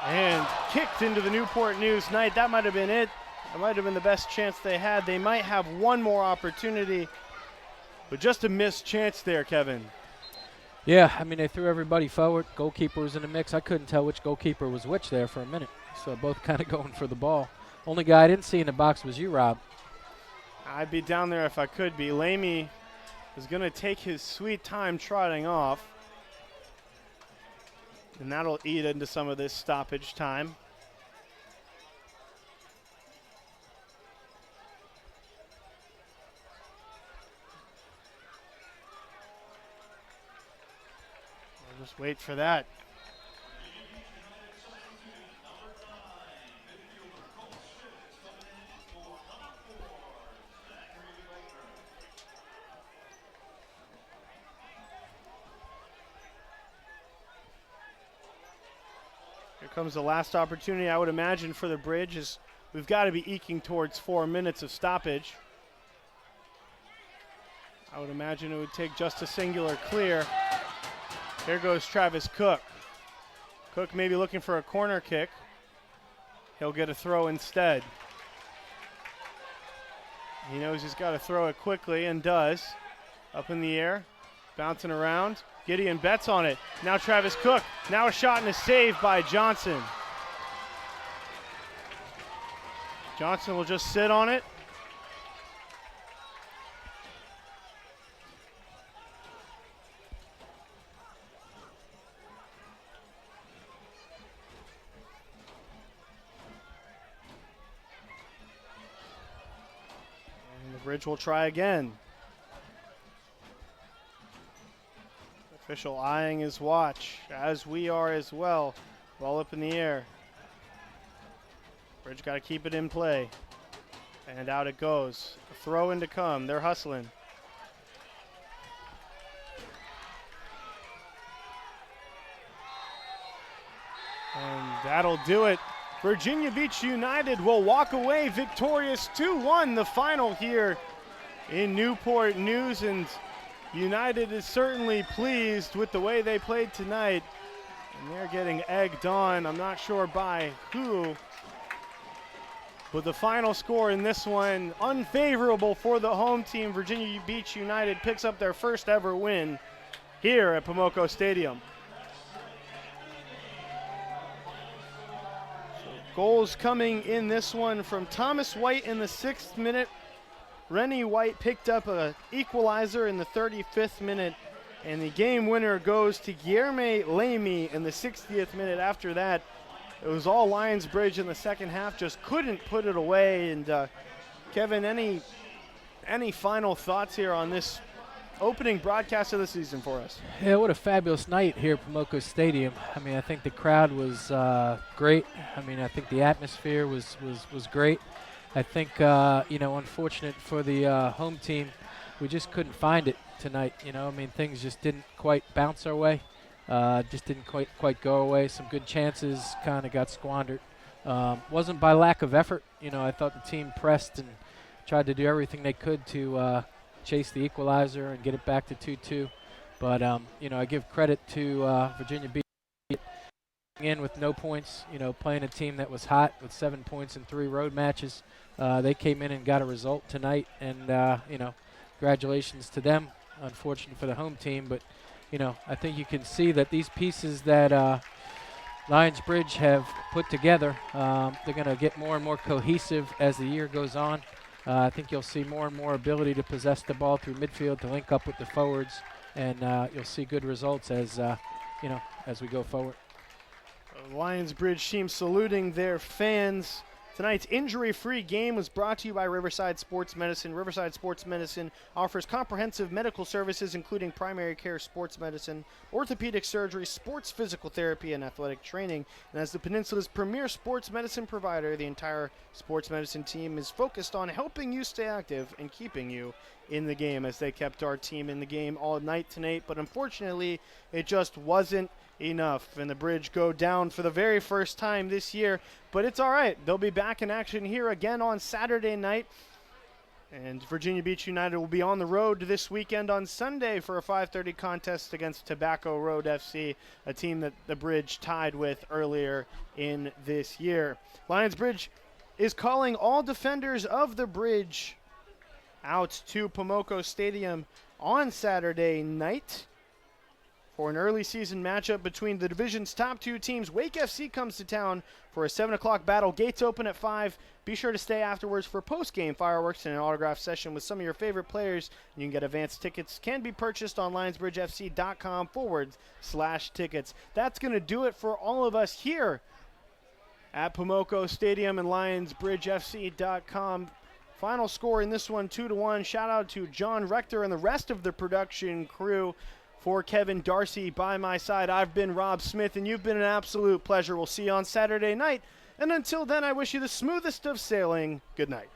and kicked into the Newport News Knight. That might have been it. That might have been the best chance they had. They might have one more opportunity, but just a missed chance there, Kevin. Yeah, I mean, they threw everybody forward. Goalkeeper was in the mix. I couldn't tell which goalkeeper was which there for a minute. So both kind of going for the ball. Only guy I didn't see in the box was you, Rob. I'd be down there if I could be. Leme is going to take his sweet time trotting off. And that'll eat into some of this stoppage time. We'll just wait for that. Here comes the last opportunity, I would imagine, for the Bridge, as we've got to be eking towards 4 minutes of stoppage. I would imagine it would take just a singular clear. Here goes Travis Cooke. Cooke may be looking for a corner kick. He'll get a throw instead. He knows he's got to throw it quickly and does. Up in the air, bouncing around. Gideon Betz on it. Now Travis Cooke. Now a shot and a save by Johnson. Johnson will just sit on it. And the Bridge will try again. Official eyeing his watch, as we are as well. Ball up in the air. Bridge got to keep it in play. And out it goes. A throw in to come. They're hustling. And that'll do it. Virginia Beach United will walk away victorious 2-1, the final here in Newport News. And United is certainly pleased with the way they played tonight. And they're getting egged on. I'm not sure by who. But the final score in this one, unfavorable for the home team. Virginia Beach United picks up their first ever win here at Pomoco Stadium. So goals coming in this one from Thomas White in the 6th minute. Rene White picked up an equalizer in the 35th minute, and the game winner goes to Guillermo Leme in the 60th minute. After that, it was all Lionsbridge in the second half, just couldn't put it away. And Kevin, any final thoughts here on this opening broadcast of the season for us? Yeah, what a fabulous night here at Pomoco Stadium. I mean, I think the crowd was great. I mean, I think the atmosphere was great. I think, unfortunate for the home team, we just couldn't find it tonight. I mean, things just didn't quite bounce our way. Just didn't quite go away. Some good chances kind of got squandered. Wasn't by lack of effort. I thought the team pressed and tried to do everything they could to chase the equalizer and get it back to 2-2. But, I give credit to Virginia Beach in with no points, playing a team that was hot with 7 points in 3 road matches. They came in and got a result tonight, and, congratulations to them. Unfortunate for the home team, but, I think you can see that these pieces that Lionsbridge have put together, they're going to get more and more cohesive as the year goes on. I think you'll see more and more ability to possess the ball through midfield, to link up with the forwards, and you'll see good results as we go forward. Lionsbridge team saluting their fans. Tonight's injury-free game was brought to you by Riverside Sports Medicine. Riverside Sports Medicine offers comprehensive medical services including primary care, sports medicine, orthopedic surgery, sports physical therapy, and athletic training. And as the Peninsula's premier sports medicine provider, the entire sports medicine team is focused on helping you stay active and keeping you in the game, as they kept our team in the game all night tonight. But unfortunately, it just wasn't enough, and the Bridge go down for the very first time this year. But it's all right. They'll be back in action here again on Saturday night. And Virginia Beach United will be on the road this weekend on Sunday for a 5:30 contest against Tobacco Road FC, a team that the Bridge tied with earlier in this year. Lionsbridge is calling all defenders of the Bridge out to Pomoco Stadium on Saturday night for an early season matchup between the division's top two teams. Wake FC comes to town for a 7 o'clock battle. Gates open at 5. Be sure to stay afterwards for post-game fireworks and an autograph session with some of your favorite players. You can get advance tickets. Can be purchased on lionsbridgefc.com/tickets. That's going to do it for all of us here at Pomoco Stadium and lionsbridgefc.com. Final score in this one, 2-1. Shout out to John Rector and the rest of the production crew. For Kevin Darcy by my side, I've been Rob Smith, and you've been an absolute pleasure. We'll see you on Saturday night. And until then, I wish you the smoothest of sailing. Good night.